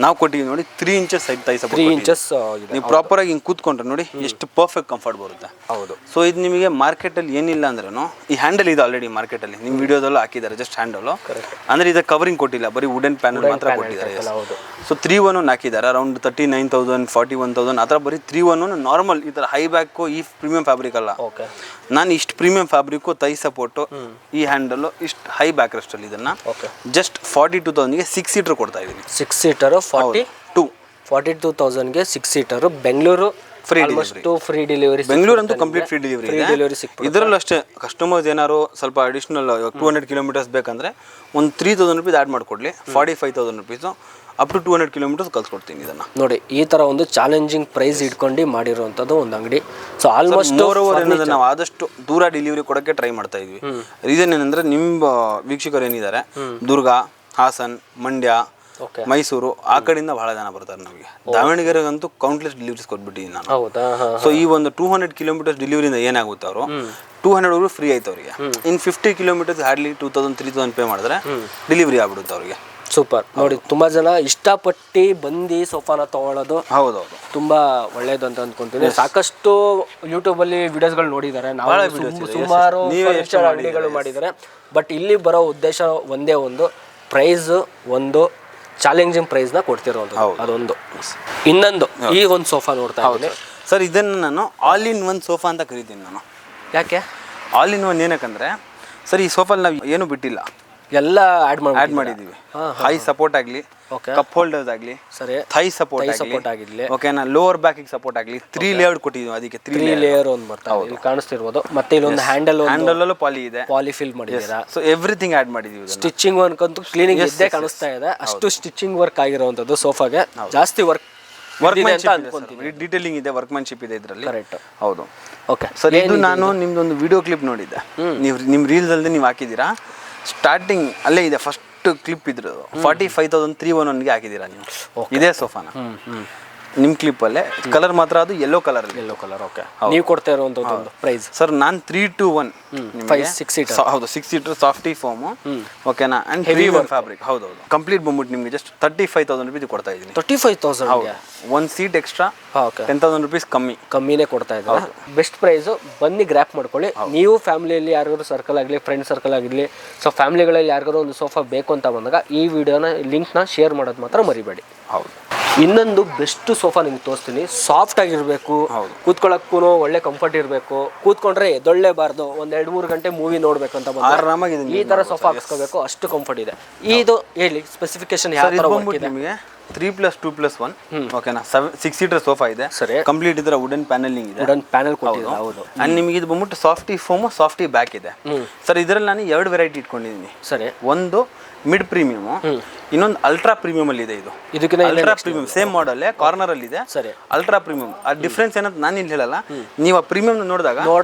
ನಾವು ಕೊಟ್ಟಿದ್ದೀವಿ ನೋಡಿ 3 ಇಂಚಸ್ ಥೈ ಸಪೋರ್ಟ್. 3 ಇಂಚಸ್. ನೀವು ಪ್ರಾಪರ್ ಆಗಿ ಹಿಂಗೆ ಕೂತ್ಕೊಂಡ್ರೆ ನೋಡಿ ಎಷ್ಟು ಪರ್ಫೆಕ್ಟ್ ಕಂಫರ್ಟ್ ಬರುತ್ತೆ. ಹೌದು. ಸೊ ಇದು ನಿಮಗೆ ಮಾರ್ಕೆಟ್ ಅಲ್ಲಿ ಏನಿಲ್ಲ ಅಂದ್ರೂ ಈ ಹ್ಯಾಂಡಲ್ ಇದೆ ಆಲ್ರೆಡಿ ಮಾರ್ಕೆಟ್ ಅಲ್ಲಿ. ನಿಮ್ಮ ವಿಡಿಯೋದಲ್ಲೂ ಹಾಕಿದ್ದಾರೆ ಜಸ್ಟ್ ಹ್ಯಾಂಡಲ್. ಅಂದ್ರೆ ಇದು ಕವರಿಂಗ್ ಕೊಟ್ಟಿಲ್ಲ, ಬರೀ ವುಡನ್ ಪ್ಯಾನಲ್ ಮಾತ್ರ ಕೊಟ್ಟಿದ್ದಾರೆ. ಸೊ 3-1 ಹಾಕಿದ್ದಾರೆ. ಅರೌಂಡ್ 39,000 41,000 ಆ ಥರ ಬರೀ 3-1 ನಾರ್ಮಲ್. ಈ ಥರ ಹೈ ಬ್ಯಾಕು ಈ ಪ್ರೀಮಿಯಂ ಫ್ಯಾಬ್ರಿಕ್ ಅಲ್ಲ. ನಾನು ಇಷ್ಟು ಪ್ರೀಮಿಯಂ ಫ್ಯಾಬ್ರಿಕ್ಕು, ಥೈ ಸಪೋರ್ಟು, ಈ ಹ್ಯಾಂಡಲ್, ಇಷ್ಟು ಹೈ ಬ್ಯಾಕ್ ರೆಸ್ಟ್ ಅಲ್ಲಿ ಇದನ್ನ ಜಸ್ಟ್ 42,000ಗೆ 6 ಸೀಟರ್ ಕೊಡ್ತಾ ಇದ್ದೀನಿ. 6 ಸೀಟರ್ 42,000ಗೆ 6 seater. Bengaluru free delivery. Bengaluru ಅಂತೂ ಕಂಪ್ಲೀಟ್ ಫ್ರೀ ಡೆಲಿವರಿ. ಇದರಲ್ಲೂ ಅಷ್ಟೇ, ಕಸ್ಟಮರ್ಸ್ ಏನಾರು ಸ್ವಲ್ಪ ಅಡಿಷನಲ್ 200 ಕಿಲೋಮೀಟರ್ಸ್ ಬೇಕಂದ್ರೆ ಒಂದು 3,000 ರೂಪೀಸ್ ಆ್ಯಡ್ ಮಾಡಿಕೊಡ್ಲಿ. 45,000 ರೂಪೀಸು ಅಪ್ ಟು 200 ಕಿಲೋಮೀಟರ್ಸ್ ಕಳ್ಸಿಕೊಡ್ತೀನಿ ಇದನ್ನ. ನೋಡಿ ಈ ತರ ಒಂದು ಚಾಲೆಂಜಿಂಗ್ ಪ್ರೈಸ್ ಇಟ್ಕೊಂಡು ಮಾಡಿರುವಂಥದ್ದು ಒಂದು ಅಂಗಡಿ. ಸೊ ಆಲ್ಮೋಸ್ಟ್ ನಾವು ಆದಷ್ಟು ದೂರ ಡೆಲಿವರಿ ಕೊಡೋಕ್ಕೆ ಟ್ರೈ ಮಾಡ್ತಾ ಇದ್ವಿ. ರೀಸನ್ ಏನಂದ್ರೆ ನಿಮ್ಮ ವೀಕ್ಷಕರು ಏನಿದ್ದಾರೆ ದುರ್ಗ, ಹಾಸನ್, ಮಂಡ್ಯ, ಮೈಸೂರು ಆ ಕಡೆಯಿಂದ ಬಹಳ ಜನ ಬರ್ತಾರೆ. ನಮಗೆ ದಾವಣಗೆರೆಗಂತೂ ಕೌಂಟ್ಲೆಸ್ ಡೆಲಿವರೀಸ್ ಕೊಟ್ಬಿಟ್ಟಿದ್ದೀನಿ ನಾನು. ಸೊ ಈ ಒಂದು 200 ಕಿಲೋಮೀಟರ್ಸ್ ಡೆಲಿವರಿಯಿಂದ ಏನಾಗುತ್ತೆ, ಅವರು 200 ಫ್ರೀ ಆಯ್ತು ಅವರಿಗೆ. ಇನ್ 50 ಕಿಲೋಮೀಟರ್ಸ್ ಹಾರ್ಡ್ಲಿ 2,000-3,000 ಪೇ ಮಾಡಿದ್ರೆ ಡೆಲಿವರಿ ಆಗ್ಬಿಡುತ್ತೆ ಅವರಿಗೆ. ಸೂಪರ್. ನೋಡಿ ತುಂಬಾ ಜನ ಇಷ್ಟಪಟ್ಟು ಬಂದು ಸೋಫಾನ ತಗೊಳ್ಳೋದು ಹೌದೌದು ತುಂಬಾ ಒಳ್ಳೇದು ಅಂತ ಅನ್ಕೊಂತೀನಿ. ಸಾಕಷ್ಟು ಯೂಟ್ಯೂಬ್ ಅಲ್ಲಿ ವಿಡಿಯೋಸ್ಗಳು ನೋಡಿದ್ದಾರೆ, ಸುಮಾರು ಅಂಗಡಿಗಳು ಮಾಡಿದ್ದಾರೆ. ಬಟ್ ಇಲ್ಲಿ ಬರೋ ಉದ್ದೇಶ ಒಂದೇ ಒಂದು, ಪ್ರೈಸ್ ಒಂದು ಚಾಲೆಂಜಿಂಗ್ ಪ್ರೈಸ್ ನ ಕೊಡ್ತಿರೋದು ಅದೊಂದು. ಇನ್ನೊಂದು ಈ ಒಂದು ಸೋಫಾ ನೋಡ್ತಾ ಇದ್ದೀನಿ ಸರ್. ಇದನ್ನ ನಾನು ಆಲ್ ಇನ್ ಒನ್ ಸೋಫಾ ಅಂತ ಕರಿತೀನಿ ನಾನು. ಯಾಕೆ ಆಲ್ ಇನ್ ಒನ್ ಏನಕ್ಕಂದ್ರೆ ಸರ್, ಈ ಸೋಫಾಲ್ ನಾವು ಏನು ಬಿಟ್ಟಿಲ್ಲ, ಎಲ್ಲ ಆಡ್ ಮಾಡಿದೀವಿ. ಹೈ ಸಪೋರ್ಟ್ ಆಗಲಿ, ಕಪ್ ಹೋಲ್ಡರ್ಸ್ ಆಗಲಿ, ಥೈ ಸಪೋರ್ಟ್ ಆಗಲಿ, ಓಕೆನಾ, ಲೋವರ್ ಬ್ಯಾಕ್ ಸಪೋರ್ಟ್ ಆಗಲಿ, 3 ಲೇಯರ್ ಕೊಟ್ಟಿದ್ದೀವಿ. ಅದಕ್ಕೆ 3 ಲೇಯರ್ ಒಂದು ಬರ್ತಾ ಇದೆ, ಇಲ್ಲಿ ಕಾಣಿಸ್ತಿರ್ಬೋದು. ಮತ್ತೆ ಇಲ್ಲೊಂದು ಹ್ಯಾಂಡಲ್ ಪಾಲಿ ಇದೆ, ಪಾಲಿ ಫಿಲ್ ಮಾಡಿದ್ದೀರಾ. ಸೊ ಎವ್ರಿಥಿಂಗ್ ಆಡ್ ಮಾಡಿದೀವಿ. ಸ್ಟಿಚಿಂಗ್ ವರ್ಕ್ ಅಂತೂ ಕ್ಲೀನಿಂಗ್ ಇದ್ದೇ ಕಾಣಿಸ್ತಾ ಇದೆ. ಅಷ್ಟು ಸ್ಟಿಚಿಂಗ್ ವರ್ಕ್ ಆಗಿರುವಂತದ್ದು ಸೋಫಾಗೆ. ಜಾಸ್ತಿ ಡೀಟೇಲಿಂಗ್ ಇದೆ, ವರ್ಕ್ಮನ್ಶಿಪ್ ಇದೆ ಇದರಲ್ಲಿ. ಕರೆಕ್ಟ್, ಹೌದು. ಓಕೆ ಸರ್, ಇದು ನಾನು ನಿಮ್ದೊಂದು ವಿಡಿಯೋ ಕ್ಲಿಪ್ ನೋಡಿದ್ದೆ. ನೀವು ನಿಮ್ಮ ರೀಲ್ಸ್ ಅಲ್ಲಿ ನೀವು ಹಾಕಿದ್ದೀರಾ. ಸ್ಟಾರ್ಟಿಂಗ್ ಅಲ್ಲೇ ಇದೆ, ಫಸ್ಟ್ ಕ್ಲಿಪ್ ಇದ್ರು 45,000 311ಗೆ ಹಾಕಿದ್ದೀರಾ ನೀವು ಇದೇ ಸೋಫಾನ. ನಿಮ್ಮ ಕ್ಲಿಪ್ ಅಲ್ಲೇ ಕಲರ್ ಮಾತ್ರ ಅದು ಯೆಲ್ಲೋ ಕಲರ್. ಓಕೆ, ನೀವು ಕೊಡ್ತಾ ಇರುವಂತದ್ದು ಪ್ರೈಸ್ ಸರ್, ನಾನು 3-2-1 6 ಸೀಟರ್. ಹೌದು, 6 ಸೀಟರ್ ಸಾಫ್ಟಿ ಫೋಮ್, ಓಕೆನಾ, ಅಂಡ್ ಹೆವಿ ಫ್ಯಾಬ್ರಿಕ್. ಹೌದೌದು, ಕಂಪ್ಲೀಟ್ ಬಂದ್ಬಿಟ್ಟು ನಿಮಗೆ ಜಸ್ಟ್ 35,000 ರೂಪೀಸ್ ಕೊಡ್ತಾ ಇದ್ದೀನಿ. 35,000. ಹೌದು, 1 ಸೀಟ್ ಎಕ್ಸ್ಟ್ರಾ 10,000 ರೂಪೀಸ್ ಕಮ್ಮಿನೇ ಕೊಡ್ತಾ ಇದ್ದಾರೆ. Best price. ಬನ್ನಿ ಗ್ರ್ಯಾಪ್ ಮಾಡ್ಕೊಳ್ಳಿ. ನೀವು ಫ್ಯಾಮಿಲಿಯಲ್ಲಿ ಯಾರಿಗಾರು ಸರ್ಕಲ್ ಆಗಲಿ, ಫ್ರೆಂಡ್ ಸರ್ಕಲ್ ಆಗಿರಲಿ, ಸೊ ಫ್ಯಾಮಿಲಿಗಳಲ್ಲಿ ಯಾರಿಗಾರು ಒಂದು ಸೋಫಾ ಬೇಕು ಅಂತ ಬಂದಾಗ ಈ ವಿಡಿಯೋನ ಲಿಂಕ್ನ ಶೇರ್ ಮಾಡೋದು ಮಾತ್ರ ಮರಿಬೇಡಿ. ಹೌದು. ಇನ್ನೊಂದು ಬೆಸ್ಟ್ ಸೋಫಾ ನಿಮ್ಗೆ ತೋರಿಸ್ತೀನಿ. ಸಾಫ್ಟ್ ಆಗಿರಬೇಕು, ಕೂತ್ಕೊಳ್ಳೋಕ್ಕೂ ಒಳ್ಳೆ ಕಂಫರ್ಟ್ ಇರಬೇಕು. ಕೂತ್ಕೊಂಡ್ರೆ ಎದೊಳ್ಳೇಬಾರ್ದು. ಒಂದು 2-3 ಗಂಟೆ ಮೂವಿ ನೋಡ್ಬೇಕು ಅಂತ ಬಂದಾಗ ಈ ತರ ಸೋಫಾ ಹಾಕ್ಸ್ಕೋಬೇಕು, ಅಷ್ಟು ಕಂಫರ್ಟ್ ಇದೆ. ಇದು ಹೇಳಿ ಸ್ಪೆಸಿಫಿಕೇಶನ್ ಯಾವ ತರ ಇದೆ ನಿಮಗೆ? 3+2+1 ಓಕೆನಾ, 6 ಸೀಟರ್ ಸೋಫಾ ಇದೆ. ಸರಿ, ಕಂಪ್ಲೀಟ್ ಇದರ ವುಡನ್ ಪ್ಯಾನಲಿಂಗ್ ಇದೆ, ವುಡನ್ ಪ್ಯಾನಲ್ ಕೊಟ್ಟಿದೆ. ಹೌದು, ಅಂಡ್ ನಿಮಗೆ ಇದು ಬಂದ್ಬಿಟ್ಟು ಸಾಫ್ಟಿ ಫೋಮ್, ಸಾಫ್ಟಿ ಬ್ಯಾಕ್ ಇದೆ. ಸರ್, ಇದರಲ್ಲಿ ನಾನು 2 ವೆರೈಟಿ ಇಟ್ಕೊಂಡಿದ್ದೀನಿ. ಸರಿ, ಒಂದು ಮಿಡ್ ಪ್ರೀಮಿಯಮ್, ಇನ್ನೊಂದು ಅಲ್ಟ್ರಾ ಪ್ರೀಮಿಯಂ ಅಲ್ಲಿ ಇದೆ. ಇದು ಇದಕ್ಕಿಂತ ultra premium same model, corner ಅಲ್ಲಿ ಇದೆ. ಸರಿ, ಅಲ್ಟ್ರಾ ಪ್ರೀಮಿಯಂ. ಆ ಡಿಫ್ರೆನ್ಸ್ ಏನಂತ ನಾನು ಇಲ್ಲಿ ಹೇಳಲ್ಲ, ನೀವು ಆ ಪ್ರೀಮಿಯಂ ನೋಡಿದಾಗ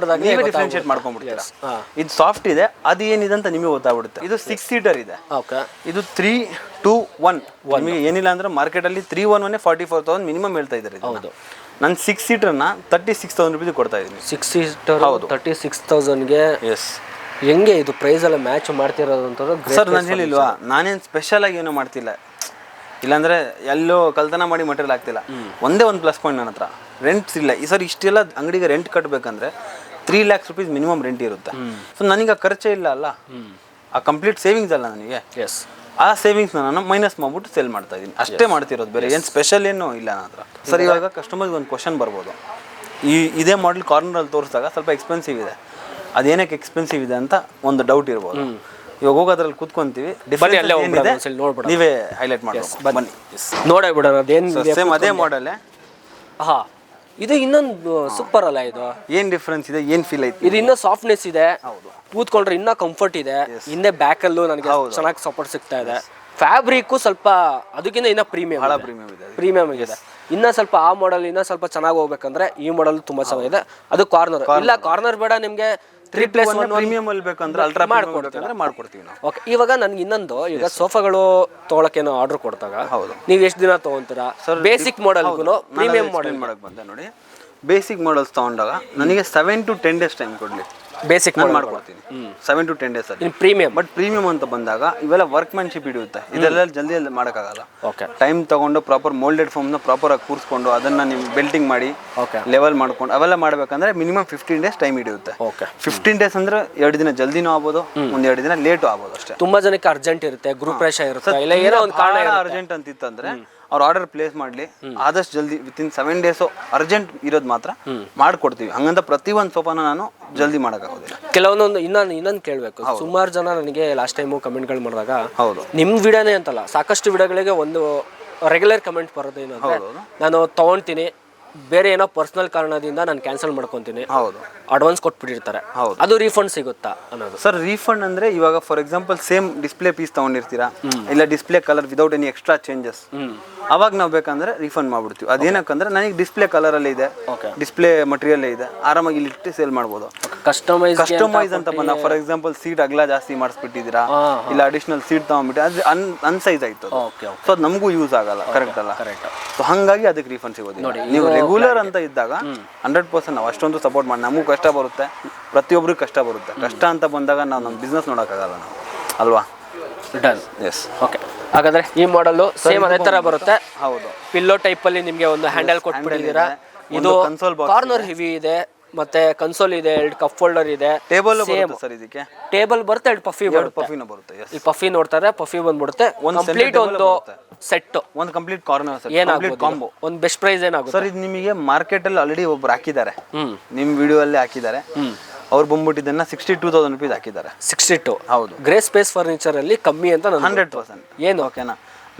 ನೀವೇ ಡಿಫ್ರೆನ್ಶಿಯೇಟ್ ಮಾಡ್ಕೊಂಡ್ಬಿಡ್ತೀರಾ. ಇದು ಸಾಫ್ಟ್ ಇದೆ, ಅದು ಏನಿದೆ ಅಂತ ನಿಮಗೆ ಗೊತ್ತಾಗ್ಬಿಡುತ್ತೆ. ಇದು 6 ಸೀಟರ್ ಇದೆ. ಇದು 3-2-1. ನಿಮಗೆ ಏನಿಲ್ಲ ಅಂದ್ರೆ ಮಾರ್ಕೆಟ್ ಅಲ್ಲಿ 311 44,000 ಮಿನಿಮಮ್ ಹೇಳ್ತಾ ಇದ್ದಾರೆ. ಹೌದು, ನಾನು 6 ಸೀಟರ್ನ 36,000 ರೂಪೀಸ್ ಕೊಡ್ತಾ ಇದ್ದೀನಿ. 6 ಸೀಟರ್ 36,000ಗೆ. ಎಸ್, ಹೆಂಗೆ ಇದು ಪ್ರೈಸ್ ಎಲ್ಲ ಮ್ಯಾಚ್ ಮಾಡ್ತಿರೋದು ಅಂತಂದ್ರೆ ಸರ್, ನಾನು ಹೇಳಿಲ್ವಾ, ನಾನೇನು ಸ್ಪೆಷಲ್ ಆಗಿ ಏನೂ ಮಾಡ್ತಿಲ್ಲ. ಇಲ್ಲಾಂದ್ರೆ ಎಲ್ಲೋ ಕಲ್ತನ ಮಾಡಿ ಮಟೀರಿಯಲ್ ಆಗ್ತಿಲ್ಲ. ಒಂದೇ ಒಂದು ಪ್ಲಸ್ ಪಾಯಿಂಟ್ ನನ್ನ ಹತ್ರ, ರೆಂಟ್ಸ್ ಇಲ್ಲ. ಈ ಸರ್ ಇಷ್ಟೆಲ್ಲ ಅಂಗಡಿಗೆ ರೆಂಟ್ ಕಟ್ಟಬೇಕಂದ್ರೆ 3 lakhs rupees ಮಿನಿಮಮ್ ರೆಂಟ್ ಇರುತ್ತೆ. ಸೊ ನನಗೆ ಖರ್ಚೇ ಇಲ್ಲ ಅಲ್ಲ, ಆ ಕಂಪ್ಲೀಟ್ ಸೇವಿಂಗ್ಸ್ ಅಲ್ಲ ನನಗೆ. ಎಸ್, ಆ ಸೇವಿಂಗ್ಸ್ನ ನಾನು ಮೈನಸ್ ಮಾಡ್ಬಿಟ್ಟು ಸೇಲ್ ಮಾಡ್ತಾ ಇದ್ದೀನಿ ಅಷ್ಟೇ ಮಾಡ್ತಿರೋದು, ಬೇರೆ ಏನು ಸ್ಪೆಷಲ್ ಏನೂ ಇಲ್ಲ ನನ್ನ ಹತ್ರ. ಸರ್ ಇವಾಗ ಕಸ್ಟಮರ್ಗೆ ಒಂದು ಕ್ವಶನ್ ಬರ್ಬೋದು, ಇದೇ ಮಾಡೆಲ್ ಕಾರ್ನರಲ್ಲಿ ತೋರಿಸಿದಾಗ ಸ್ವಲ್ಪ ಎಕ್ಸ್ಪೆನ್ಸಿವ್ ಇದೆ, ಅದೇನಕ್ಕೆ ಎಕ್ಸ್ಪೆನ್ಸಿವ್ ಇದೆ ಅಂತ ಒಂದು ಡೌಟ್ ಇರ್ಬೋದು. ಇವಾಗ ಹೋಗೋದ್ರಲ್ಲಿ ಕೂತ್ಕೊಂತೀವಿ, ನೀವೇ ಹೈಲೈಟ್ ಮಾಡಬೇಕು. ಬನ್ನಿ ನೋಡೇ ಬಿಡೋಣ ಅದೇನು ಸೇಮ್ ಅದೇ ಮಾಡಲೇ. ಹಾ, ಇದು ಇನ್ನೊಂದು ಸೂಪರ್ ಅಲ್ಲ, ಇದು ಏನು ಡಿಫ್ರೆನ್ಸ್ ಇದೆ, ಏನು ಫೀಲ್ ಐತಿ? ಇದು ಇನ್ನೂ ಸಾಫ್ಟ್ನೆಸ್ ಇದೆ, ಕೂತ್ಕೊಂಡ್ರೆ ಇನ್ನೂ ಕಂಫರ್ಟ್ ಇದೆ. ಹಿಂದೆ ಬ್ಯಾಕಲ್ಲೂ ನನಗೆ ಚೆನ್ನಾಗಿ ಸಪೋರ್ಟ್ ಸಿಗ್ತಾ ಇದೆ. ಫ್ಯಾಬ್ರಿಕ್ಕು ಸ್ವಲ್ಪ ಅದಕ್ಕಿಂತ ಇನ್ನೂ ಪ್ರೀಮಿಯಂ ಇದೆ. ಇನ್ನೂ ಸ್ವಲ್ಪ ಆ ಮಾಡಲ್ ಇನ್ನೂ ಸ್ವಲ್ಪ ಚೆನ್ನಾಗಿ ಹೋಗ್ಬೇಕಂದ್ರೆ ಈ ಮಾಡಲ್ ತುಂಬಾ ಚೆನ್ನಾಗಿದೆ. ಅದು ಕಾರ್ನರ್ ಇಲ್ಲ, ಕಾರ್ನರ್ ಬೇಡ ನಿಮ್ಗೆ 3+1 ಪ್ರೀಮಿಯಂ ಅಲ್ಲಿ ಬೇಕಂದ್ರೆ ಅಲ್ಟ್ರಾ ಮಾಡ್ಕೊಡ್ತೀವಿ ನಾವು. ಓಕೆ, ಇವಾಗ ನನ್ಗೆ ಇನ್ನೊಂದು, ಈಗ ಸೋಫಾಗಳು ತೊಗೊಳಕ್ಕೇನೋ ಆರ್ಡರ್ ಕೊಡ್ತಾಗ ನೀವು ಎಷ್ಟು ದಿನ ತೊಗೊಂತೀರಾ? ಬೇಸಿಕ್ ಮಾಡಲ್ಗೂ ಪ್ರೀಮಿಯಂ ಮಾಡಲ್ ಮಾಡಕ್ ಬಂದೆ ನೋಡಿ. ಬೇಸಿಕ್ ಮಾಡಲ್ಸ್ ತಗೊಂಡಾಗ ನನಗೆ 7 to 10 days ಟೈಮ್ ಕೊಡ್ಲಿ, ಬೇಸಿಕ್ ಮಾಡ್ಕೊಡ್ತೀನಿ 7 to 10 days ಅಲ್ಲಿ. ಪ್ರೀಮಿಯಂ ಬಟ್ ಪ್ರೀಮಿಯಂ ಅಂತ ಬಂದಾಗ ಇವೆಲ್ಲ ವರ್ಕ್ಮ್ಯಾನ್ಶಿಪ್ ಹಿಡಿಯುತ್ತೆ, ಇದೆಲ್ಲ ಜಲ್ದಿ ಮಾಡೋಕ್ಕಾಗಲ್ಲ. ಓಕೆ, ಟೈಮ್ ತಗೊಂಡು ಪ್ರಾಪರ್ ಮೋಲ್ಡೆಡ್ ಫಾರ್ಮ್ನ ಪ್ರಾಪರ್ ಆಗಿ ಕೂರಿಸ್ಕೊಂಡು ಅದನ್ನ ನೀವು ಬೆಲ್ಟಿಂಗ್ ಮಾಡಿ ಲೆವೆಲ್ ಮಾಡ್ಕೊಂಡು ಅವೆಲ್ಲ ಮಾಡ್ಬೇಕಂದ್ರೆ ಮಿನಿಮಮ್ 15 days ಟೈಮ್ ಹಿಡಿಯುತ್ತೆ. ಓಕೆ, 15 days ಅಂದ್ರೆ 2 ದಿನ ಜಲ್ದಿನೂ ಆಗ್ಬೋದು, 1-2 ದಿನ ಲೇಟು ಆಗ್ಬೋದು ಅಷ್ಟೇ. ತುಂಬಾ ಜನಕ್ಕೆ ಅರ್ಜೆಂಟ್ ಇರುತ್ತೆ, ಗ್ರೂಪ್ ಪ್ರೆಷರ್ ಇರುತ್ತೆ, ಇಲ್ಲ ಏನೋ ಒಂದು ಕಾರಣ ಅರ್ಜೆಂಟ್ ಅಂತಿತ್ತಂದ್ರೆ ಅವ್ರು ಆರ್ಡರ್ ಪ್ಲೇಸ್ ಮಾಡಲಿ, ಆದಷ್ಟು ಜಲ್ದಿ ವಿತಿನ್ 7 days ಅರ್ಜೆಂಟ್ ಇರೋದು ಮಾತ್ರ ಮಾಡ್ಕೊಡ್ತೀವಿ. ಹಂಗಂತ ಪ್ರತಿಯೊಂದು ಸೋಫಾನ ನಾನು ಜಲ್ದಿ ಮಾಡೋಕ್ಕಾಗೋದಿಲ್ಲ. ಕೆಲವೊಂದೊಂದು ಇನ್ನೊಂದು ಕೇಳಬೇಕು, ಸುಮಾರು ಜನ ನನಗೆ ಲಾಸ್ಟ್ ಟೈಮು ಕಮೆಂಟ್ಗಳು ಮಾಡಿದಾಗ, ಹೌದು ನಿಮ್ಮ ವಿಡಿಯೋನೇ ಅಂತಲ್ಲ ಸಾಕಷ್ಟು ವಿಡಿಯೋಗಳಿಗೆ ಒಂದು ರೆಗ್ಯುಲರ್ ಕಮೆಂಟ್ ಬರೋದೇನು ಅಂದರೆ, ನಾನು ತೊಗೊಳ್ತೀನಿ, ಬೇರೆ ಏನೋ ಪರ್ಸನಲ್ ಕಾರಣದಿಂದ ನಾನು ಕ್ಯಾನ್ಸಲ್ ಮಾಡ್ಕೊತೀನಿ, ಹೌದು ಅಡ್ವಾನ್ಸ್ ಕೊಟ್ಬಿಟ್ಟಿರ್ತಾರೆ, ಅದು ರೀಫಂಡ್ ಸಿಗುತ್ತಾ ಅನ್ನೋದು. ಸರ್ ರೀಫಂಡ್ ಅಂದ್ರೆ ಇವಾಗ for example same display piece ತಗೊಂಡಿರ್ತೀರಾ, ಇಲ್ಲ display colour without any extra changes, ಅವಾಗ ನಾವು ಬೇಕಂದ್ರೆ ರೀಫಂಡ್ ಮಾಡ್ಬಿಡ್ತೀವಿ. ಅದೇನಕ್ಕಂದ್ರೆ ನನಗೆ ಡಿಸ್ಪ್ಲೇ ಕಲರ್ ಅಲ್ಲೇ ಇದೆ, ಡಿಸ್ಪ್ಲೇ ಮಟೀರಿಯಲ್ ಇದೆ, ಆರಾಮಾಗಿ ಇಲ್ಲಿ ಇಟ್ಟು ಸೇಲ್ ಮಾಡ್ಬೋದು. ಕಸ್ಟಮೈಸ್ ಅಂತ ಬಂದ ಫಾರ್ ಎಕ್ಸಾಂಪಲ್ ಸೀಟ್ ಅಗಲ ಜಾಸ್ತಿ ಮಾಡಿಸ್ಬಿಟ್ಟಿದ್ದೀರಾ, ಇಲ್ಲ ಅಡಿಷನಲ್ ಸೀಟ್ ತಗೊಂಡ್ಬಿಟ್ಟು ಅದು ಅನ್ಸೈಜ್ ಆಯ್ತು, ಸೊ ಅದು ನಮಗೂ ಯೂಸ್ ಆಗಲ್ಲ, ಕರೆಕ್ಟ್ ಅಲ್ಲ? ಸೊ ಹಂಗಾಗಿ ಅದಕ್ಕೆ ರೀಫಂಡ್ ಸಿಗೋದಿಲ್ಲ. ನೀವು ರೆಗ್ಯುಲರ್ ಅಂತ ಇದ್ದಾಗ 100% ನಾವು ಅಷ್ಟೊಂದು ಸಪೋರ್ಟ್ ಮಾಡಿ, ನಮಗೂ ಕಷ್ಟ ಬರುತ್ತೆ, ಪ್ರತಿಯೊಬ್ಬರಿಗೂ ಕಷ್ಟ ಬರುತ್ತೆ. ಕಷ್ಟ ಅಂತ ಬಂದಾಗ ನಾವು ನಮ್ಮ ಬಿಸ್ನೆಸ್ ನೋಡೋಕ್ಕಾಗಲ್ಲ ನಾವು, ಅಲ್ವಾ? ಡನ್. Yes, okay. ಹಾಗಾದ್ರೆ ಈ ಮಾಡಲ್ ಸೇಮ್ ಅದೇ ತರ ಬರುತ್ತೆ. ಹೌದು, ಪಿಲ್ಲೋ ಟೈಪ್ ಅಲ್ಲಿ ನಿಮಗೆ ಒಂದು ಹ್ಯಾಂಡಲ್ ಕೊಟ್ಬಿಟ್ಟಿದ್ದೀರಾ. ಇದು ಕಾರ್ನರ್ ಹೆವಿ ಇದೆ, ಮತ್ತೆ ಕನ್ಸೋಲ್ ಇದೆ, 2 ಕಪ್ ಹೋಲ್ಡರ್ ಇದೆ, ಟೇಬಲ್ ಸರ್ ಇದಕ್ಕೆ ಟೇಬಲ್ ಬರುತ್ತೆ, 2 ಪಫಿ ಬರುತ್ತೆ. ಈ ಪಫಿ ನೋಡ್ತಾರೆ, ಪಫಿ ಬಂದ್ಬಿಡುತ್ತೆ. ಕಂಪ್ಲೀಟ್ ಒಂದು ಸೆಟ್, ಒಂದು ಕಂಪ್ಲೀಟ್ ಕಾರ್ನರ್ ಸೆಟ್, ಏನಾಗುತ್ತೆ ಕಾಂಬೋ, ಒಂದು ಬೆಸ್ಟ್ ಪ್ರೈಸ್ ಏನಾಗುತ್ತೆ ಸರ್? ಇದು ನಿಮಗೆ ಮಾರ್ಕೆಟ್ ಅಲ್ಲಿ ಆಲ್ರೆಡಿ ಒಬ್ರು ಹಾಕಿದ್ದಾರೆ, ನಿಮ್ ವಿಡಿಯೋ ಅಲ್ಲಿ ಹಾಕಿದ್ದಾರೆ, ಅವ್ರು ಬಂದ್ಬಿಟ್ಟಿದ್ದನ್ನ 62,000 rupees ಹಾಕಿದ್ದಾರೆ. 62? ಹೌದು. ಗ್ರೇ ಸ್ಪೇಸ್ ಫರ್ನಿಚರ್ ಅಲ್ಲಿ ಕಮ್ಮಿ ಅಂತ 100% ಏನು, ಓಕೆನಾ?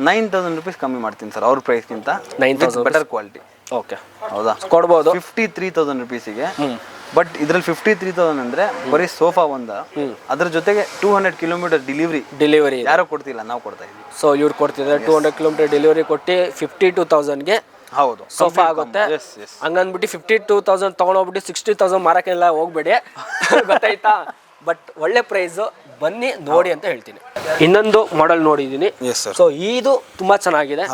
9,000 rupees ಕಮ್ಮಿ ಮಾಡ್ತೀನಿ ಸರ್ ಅವ್ರ ಪ್ರೈಸ್ಗಿಂತ, 9,000 ಬೆಟರ್ ಕ್ವಾಲಿಟಿ. ಓಕೆ, ಹೌದಾ? ಕೊಡ್ಬೋದು 53,000 rupeesಗೆ. ಬಟ್ ಇದ್ರಲ್ಲಿ 53,000 ಅಂದ್ರೆ ಬರೀ ಸೋಫಾ ಒಂದ, ಅದ್ರ ಜೊತೆಗೆ 200 kilometer ಡೆಲಿವರಿ ಯಾರೋ ಕೊಡ್ತಿಲ್ಲ, ನಾವು ಕೊಡ್ತಾ ಇದೀವಿ. ಸೊ ಇವ್ರು ಕೊಡ್ತಿದ್ದಾರೆ 200 kilometer ಡೆಲಿವರಿ ಕೊಟ್ಟು 52,000ಗೆ ಹೌದು ಸೋಫಾ ಆಗುತ್ತೆ. ಹಂಗಂದ್ಬಿಟ್ಟು 52,000 ತಗೊಂಡೋಗ್ಬಿಟ್ಟು 60,000 ಮಾರಕ್ಕೆಲ್ಲ ಹೋಗ್ಬೇಡಿ, ಗೊತ್ತಾಯ್ತಾ? ಬಟ್ ಒಳ್ಳೆ ಪ್ರೈಸ್, ಬನ್ನಿ ನೋಡಿ ಅಂತ ಹೇಳ್ತೀನಿ. ಇನ್ನೊಂದು ಮಾಡೆಲ್ ನೋಡಿದೀನಿ, ಸೊ ಇದು ತುಂಬಾ ಚೆನ್ನಾಗಿದೆ.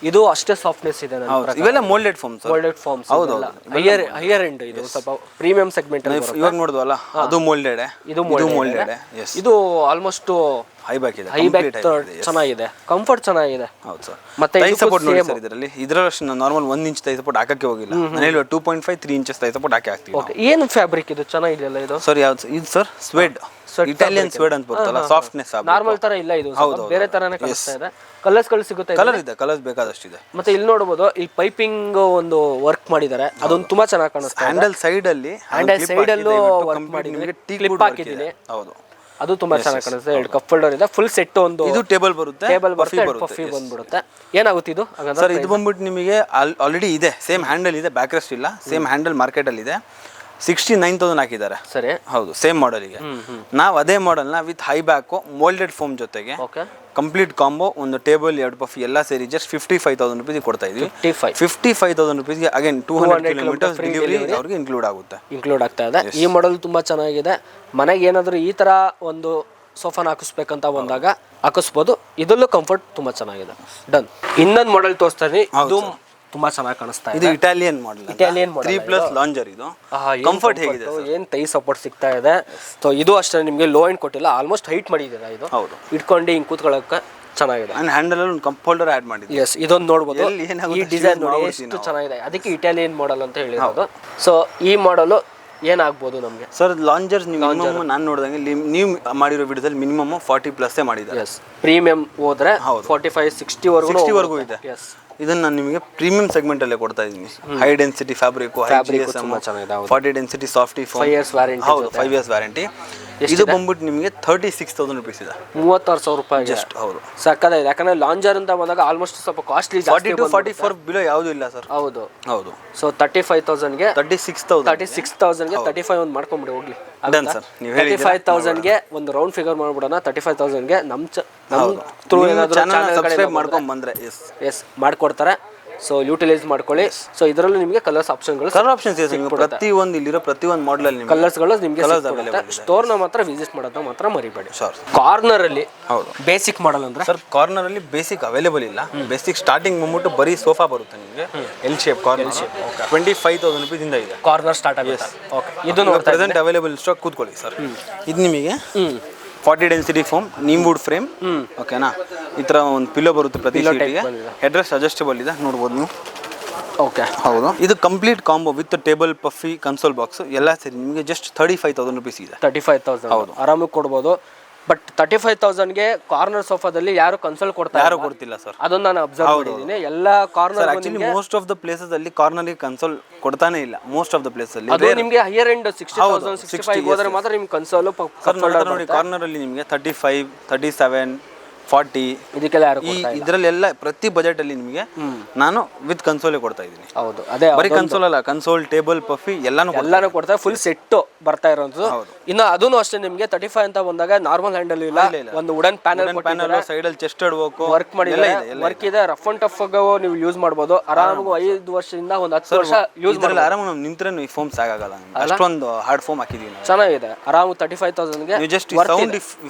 ಇದು ಅಷ್ಟೇ ಸಾಫ್ಟ್ನೆಸ್ ಇದೆ, ಇವೆಲ್ಲ ಮೋಲ್ಡೆಡ್ ಫಾರ್ಮ್ಸ್. ಹೌದು, ಹೈಯರ್ ಎಂಡ್, ಇದು ಸ್ವಲ್ಪ ಪ್ರೀಮಿಯಂ ಸೆಗ್ಮೆಂಟ್. ಇವಾಗ ನೋಡಿದ್ವಲ್ಲ, ಅದು ಮೋಲ್ಡೆಡ್, ಇದು ಮೋಲ್ಡೆಡ್. ಇದು ಆಲ್ಮೋಸ್ಟ್ ಹೈ ಬ್ಯಾಕ್ ಚೆನ್ನಾಗಿದೆ, ಕಂಫರ್ಟ್ ಚೆನ್ನಾಗಿದೆ. ಹೌದು ಸರ್. ಮತ್ತೆ ಥೈ ಸಪೋರ್ಟ್ ನೋಡಿ ಸರ್, ಇದರಲ್ಲಿ ನಾರ್ಮಲ್ 1 ಇಂಚ್ ಥೈ ಸಪೋರ್ಟ್ ಹಾಕಕ್ಕೆ ಹೋಗಿಲ್ಲ, ನಾನು 2.5-3 inches ಥೈ ಸಪೋರ್ಟ್ ಹಾಕ್ತೀವಿ. ಓಕೆ, ಏನು ಫ್ಯಾಬ್ರಿಕ್ ಇದು ಚೆನ್ನಾಗಿದೆಯಲ್ಲ ಇದು? ಸರ್ ಯಾವ್ದು ಇದು ಸರ್? ಸ್ವೆಡ್, ಇಟಾಲಿಯನ್ ಸ್ವೆಡ್ ಅಂತ ಬರುತ್ತಲ್ಲ, ಸಾಫ್ಟ್ನೆಸ್. ನಾರ್ಮಲ್ ತರ ಇಲ್ಲ ಇದು, ಬೇರೆ ತರನೇ ಕಾಣಿಸ್ತಾ ಇದೆ. ಕಲರ್ಸ್ ಸಿಗುತ್ತೆ, ಕಲರ್ಸ್ ಬೇಕಾದಷ್ಟು ಇದೆ. ಮತ್ತೆ ಇಲ್ಲಿ ನೋಡಬಹುದು, ಈ ಪೈಪಿಂಗ್ ಒಂದು ವರ್ಕ್ ಮಾಡಿದ್ದಾರೆ, ಅದೊಂದು ತುಂಬಾ ಚೆನ್ನಾಗಿ ಕಾಣಿಸ್ತಾ ಇದೆ. ಹ್ಯಾಂಡಲ್ ಸೈಡ್ ಅಲ್ಲೂ ವರ್ಕ್ ಮಾಡಿದ್ದಾರೆ, ಕ್ಲಿಪ್ ಹಾಕಿದ್ದೀನಿ. ಹೌದು, ಅದು ತುಂಬಾ ಚೆನ್ನಾಗಿ ಕಾಣಿಸುತ್ತೆ. 2 ಕಪ್ ಹೋಲ್ಡರ್ ಇದೆ, ಫುಲ್ ಸೆಟ್. ಒಂದು ಇದು ಟೇಬಲ್ ಬರುತ್ತೆ, ಪಫಿ ಬಂದ್ಬಿಡುತ್ತೆ. ಏನಾಗುತ್ತೆ ಇದು ಸರ್? ಇದು ಬಂದ್ಬಿಟ್ಟು ನಿಮಗೆ ಆಲ್ರೆಡಿ ಇದೆ, ಸೇಮ್ ಹ್ಯಾಂಡಲ್ ಇದೆ, ಬ್ಯಾಕ್ ರೆಸ್ಟ್ ಇಲ್ಲ, ಸೇಮ್ ಹ್ಯಾಂಡಲ್ ಮಾರ್ಕೆಟ್ ಅಲ್ಲಿ ಇದೆ. 69,000 ಹಾಕಿದ್ದಾರೆ. ಸರಿ, ಹೌದು, ಸೇಮ್ ಮಾಡೆಲ್ಗೆ. ನಾವು ಅದೇ ಮಾಡೆಲ್ನ with high back moulded foam ಜೊತೆಗೆ ಕಂಪ್ಲೀಟ್ ಕಾಂಬೋ, ಒಂದು ಟೇಬಲ್, 2 ಪಫಿ ಎಲ್ಲ ಸೇರಿ ಜಸ್ಟ್ 55,000 rupees ಕೊಡ್ತಾ ಇದೀವಿ. 55,000 rupeesಗೆ ಅಗೇನ್ 200 kilometers ಡೆಲಿವರಿ ಅವ್ರಿಗೆ ಇನ್ಕ್ಲೂಡ್ ಆಗ್ತಾ ಇದೆ. ಈ ಮಾಡೆಲ್ ತುಂಬಾ ಚೆನ್ನಾಗಿದೆ. ಮನೆಗೆ ಏನಾದರೂ ಈ ತರ ಒಂದು ಸೋಫಾನ ಹಾಕಿಸ್ಬೇಕಂತ ಬಂದಾಗ ಹಾಕಿಸ್ಬೋದು. ಇದರಲ್ಲೂ ಕಂಫರ್ಟ್ ತುಂಬಾ ಚೆನ್ನಾಗಿದೆ. ಡನ್. ಇನ್ನೊಂದು ಮಾಡೆಲ್ ತೋರಿಸ್ತೀನಿ, ಇದು ತುಂಬಾ ಚೆನ್ನಾಗಿ ಕಾಣಿಸ್ತಾ ಇದೆ. ಇದು ಇಟಾಲಿಯನ್ ಮಾಡೆಲ್, 3+ ಲಾಂಜರ್. ಇದು ಕಂಫರ್ಟ್ ಹೇಗಿದೆ, ಏನ್ ಥೈ ಸಪೋರ್ಟ್ ಸಿಗ್ತಾ ಇದೆ. ಸೊ ಇದು ಅಷ್ಟೇ, ನಿಮಗೆ ಲೋ ಎಂಡ್ ಕೊಟ್ಟಿಲ್ಲ, ಆಲ್ಮೋಸ್ಟ್ ಹೈಟ್ ಮಾಡಿದ್ದೀರಾ. ಇದು ಇಟ್ಕೊಂಡು ಹಿಂಗೆ ಕೂತ್ಕೊಳ್ಳೋಕೆ ಚೆನ್ನಾಗಿದೆ. ಆ್ಯಂಡ್ ಹ್ಯಾಂಡಲಲ್ಲಿ ಒಂದು ಕಪ್ ಹೋಲ್ಡರ್ ಆ್ಯಡ್ ಮಾಡಿದ್ವಿ. ಎಸ್, ಇದೊಂದು ನೋಡ್ಬೋದು. ಎಲ್ಲಿ ಏನಾಗುತ್ತೆ ಈ ಡಿಸೈನ್ ನೋಡಿ ಎಷ್ಟು ಚೆನ್ನಾಗಿದೆ. ಅದಕ್ಕೆ ಇಟಾಲಿಯನ್ ಮಾಡೆಲ್ ಅಂತ ಹೇಳಿರೋದು. ಸೊ ಈ ಮಾಡಲು ಏನಾಗ್ಬೋದು ನಮಗೆ ಸರ್? ಲಾಂಜರ್ಸ್ ನೀವು ಮಿನಿಮಮ್ ನಾನು ನೋಡಿದಂಗೆ ನೀವು ಮಾಡಿರೋ ವಿಡಿಯೋದಲ್ಲಿ ಮಿನಿಮಮ್ 40+ ಮಾಡಿದ್ದಾರೆ. ಎಸ್, ಪ್ರೀಮಿಯಂ ಹೋದ್ರೆ 45-60 ವರೆಗೂ ಇದೆ. ಎಸ್, ಇದನ್ನ ನಾನು ನಿಮಗೆ ಪ್ರೀಮಿಯಂ ಸೆಗ್ಮೆಂಟ್ ಅಲ್ಲೇ ಕೊಡ್ತಾ ಇದ್ದೀನಿ. High density fabric, high GSM, 40 density softy foam, 5 years warranty. ಹೌದು, 5 years ವ್ಯಾರಂಟಿ. ಇದು ಬಂದ್ಬಿಟ್ಟು ನಿಮಗೆ 36,000 ರೂಪೀಸ್ ಇದೆ. 36,000 ರೂಪಾಯಿ ಜಸ್ಟ್. ಹೌದು, ಸಕ್ಕದಾಗಿದೆ. ಯಾಕಂದ್ರೆ ಲಾಂಜರ್ ಅಂತ ಬಂದಾಗ ಆಲ್ಮೋಸ್ಟ್ ಸ್ವಲ್ಪ ಕಾಸ್ಟ್ಲಿ, 40 to 44 ಬಿಲೋ ಯಾವುದು ಇಲ್ಲ ಸರ್. ಹೌದು ಹೌದು. ಸೊ 35,000ಗೆ 36,000 ಗೆ 35 ಒಂದು ಮಾಡ್ಕೊಂಬಿಡಿ ಹೋಗ್ಲಿ. Done sir. ನೀವು ಹೇಳಿ 35,000ಗೆ ಒಂದು ರೌಂಡ್ ಫಿಗರ್ ಮಾಡ್ಬಿಡೋಣ. 35,000ಗೆ ನಮ್ಮ ಥ್ರೂ ಏನಾದರೂ ಚಾನಲ್ ಸಬ್ಸ್ಕ್ರೈಬ್ ಮಾಡ್ಕೊಂಡು ಬಂದ್ರೆ ಎಸ್ ಮಾಡ್ಕೊಡ್ತಾರೆ. ಸೊ ಯೂಟಿಲೈಸ್ ಮಾಡ್ಕೊಳ್ಳಿ. ಸೊ ಇದರಲ್ಲೂ ನಿಮಗೆ ಕಲರ್ಸ್ ಆಪ್ಷನ್ಗಳು, ಕಲರ್ ಆಪ್ಷನ್ಸ್ ಇದೆ. ಪ್ರತಿಯೊಂದು ಇಲ್ಲಿರೋ ಪ್ರತಿಯೊಂದು ಮಾಡಲ್ ಅಲ್ಲಿ ನಿಮಗೆ ಕಲರ್ಸ್ಗಳು ನಿಮಗೆ ಸ್ಟೋರ್ನ ಮಾತ್ರ ವಿಸಿಟ್ ಮಾಡೋದನ್ನ ಮಾತ್ರ ಮರಿಬೇಡಿ. ಸರ್ ಕಾರ್ನರ್ ಅಲ್ಲಿ ಹೌದು ಬೇಸಿಕ್ ಮಾಡಲ್ ಅಂದ್ರೆ ಸರ್, ಕಾರ್ನರ್ ಅಲ್ಲಿ ಬೇಸಿಕ್ ಅವೈಲೇಬಲ್ ಇಲ್ಲ. ಬೇಸಿಕ್ ಸ್ಟಾರ್ಟಿಂಗ್ ಬಂದ್ಬಿಟ್ಟು ಬರೀ ಸೋಫಾ ಬರುತ್ತೆ ನಿಮಗೆ. ಎಲ್ ಶೇಪ್ ಕಾರ್ನರ್ 25,000 ರೂಪೀಸ್ ಇಂದ ಇದೆ. ಕಾರ್ನರ್ ಸ್ಟಾರ್ಟ್ ಆಗುತ್ತೆ. ಓಕೆ, ಇದು ಪ್ರೆಸೆಂಟ್ ಅವೈಲೇಬಲ್ ಸ್ಟಾಕ್. ಕೂತ್ಕೊಳ್ಳಿ ಸರ್. ಇದು ನಿಮಗೆ 40 density foam, neem wood frame. ಓಕೆನಾ? ಈ ಥರ ಒಂದು ಪಿಲ್ಲೋ ಬರುತ್ತೆ ಪ್ರತಿ ಸೀಟಿಗೆ. ಹೆಡ್ರೆಸ್ಟ್ ಅಡ್ಜಸ್ಟಬಲ್ ಇದೆ, ನೋಡ್ಬೋದು ನೀವು. ಓಕೆ, ಹೌದು. ಇದು complete combo with table, puffy, console box ಎಲ್ಲ ಸೇರಿ ನಿಮಗೆ ಜಸ್ಟ್ 35,000 ರೂಪೀಸ್ ಇದೆ. 35,000 ಹೌದು, ಆರಾಮಾಗಿ ಕೊಡ್ಬೋದು. ಬಟ್ 35,000ಗೆ ಕಾರ್ನರ್ ಸೋಫಾದಲ್ಲಿ ಯಾರು ಕನ್ಸೋಲ್ ಕೊಡ್ತಿಲ್ಲ ಸರ್. ಅದನ್ನ ನಾನು ಅಬ್ಸರ್ವ್ ಮಾಡಿದ್ದೀನಿ. ಎಲ್ಲ corner actually most of the places ಅಲ್ಲಿ ಕಾರ್ನರ್ ಕನ್ಸೋಲ್ ಕೊಡ್ತಾನೆ ಇಲ್ಲ. ಮೋಸ್ಟ್ ಆಫ್ ದ ಪ್ಲೇಸ್ ಅಲ್ಲಿ ಅದು ನಿಮಗೆ ಹೈಯರ್ ಎಂಡ್ 60,000 65 ಹೋದ್ರೆ ಮಾತ್ರ ನಿಮ್ಗೆ ಕನ್ಸೋಲ್ ನೋಡಿ. ಕಾರ್ನರ್ ಅಲ್ಲಿ ನಿಮಗೆ 35, 37, 40 ಇದಕ್ಕೆಲ್ಲ ಯಾರು ಇದರಲ್ಲೆಲ್ಲ ಪ್ರತಿ ಬಜೆಟ್ ಅಲ್ಲಿ ನಿಮಗೆ ನಾನು ವಿತ್ ಕನ್ಸೋಲ್ ಕೊಡ್ತಾ ಇದ್ದೀನಿ. ಹೌದು, ಅದೇ ಬರೀ ಕನ್ಸೋಲ್ ಅಲ್ಲ, ಕನ್ಸೋಲ್, ಟೇಬಲ್, ಪಫಿ ಎಲ್ಲಾನು ಕೊಡ್ತಾರೆ. ಫುಲ್ ಸೆಟ್ ಬರ್ತಾ ಇರೋದು. ಇನ್ನು ಅದನ್ನು ಅಷ್ಟೇ ನಿಮಗೆ 35 ಅಂತ ಬಂದಾಗ ನಾರ್ಮಲ್ ಹ್ಯಾಂಡಲ್ ಇಲ್ಲ, ಒಂದು ವುಡನ್ ಪ್ಯಾನಲ್ ಸೈಡ್ ಅಲ್ಲಿ ಚೆಸ್ಟೆಡ್ ವರ್ಕ್ ಮಾಡಿದ್ದಾರೆ. ವರ್ಕ್ ಇದೆ, ರಫ್ ಅಂಡ್ ಟಫ್ ನೀವು ಯೂಸ್ ಮಾಡಬಹುದು ಆರಾಮಾಗಿ. 5 ವರ್ಷದಿಂದ ಒಂದು 10 ವರ್ಷ ಯೂಸ್ ಮಾಡಲ್ಲ. ಆರಾಮ ನಿಂತ್ರೆ ಈ ಫೋಮ್ ಸಾಕಾಗಲ್ಲ. ಅಷ್ಟೊಂದು ಹಾರ್ಡ್ ಫೋಮ್ ಹಾಕಿದೀವಿ. ಚೆನ್ನಾಗಿದೆ, ಆರಾಮ 35,000ಗೆ. ಜಸ್ಟ್ ಸೌಂಡ್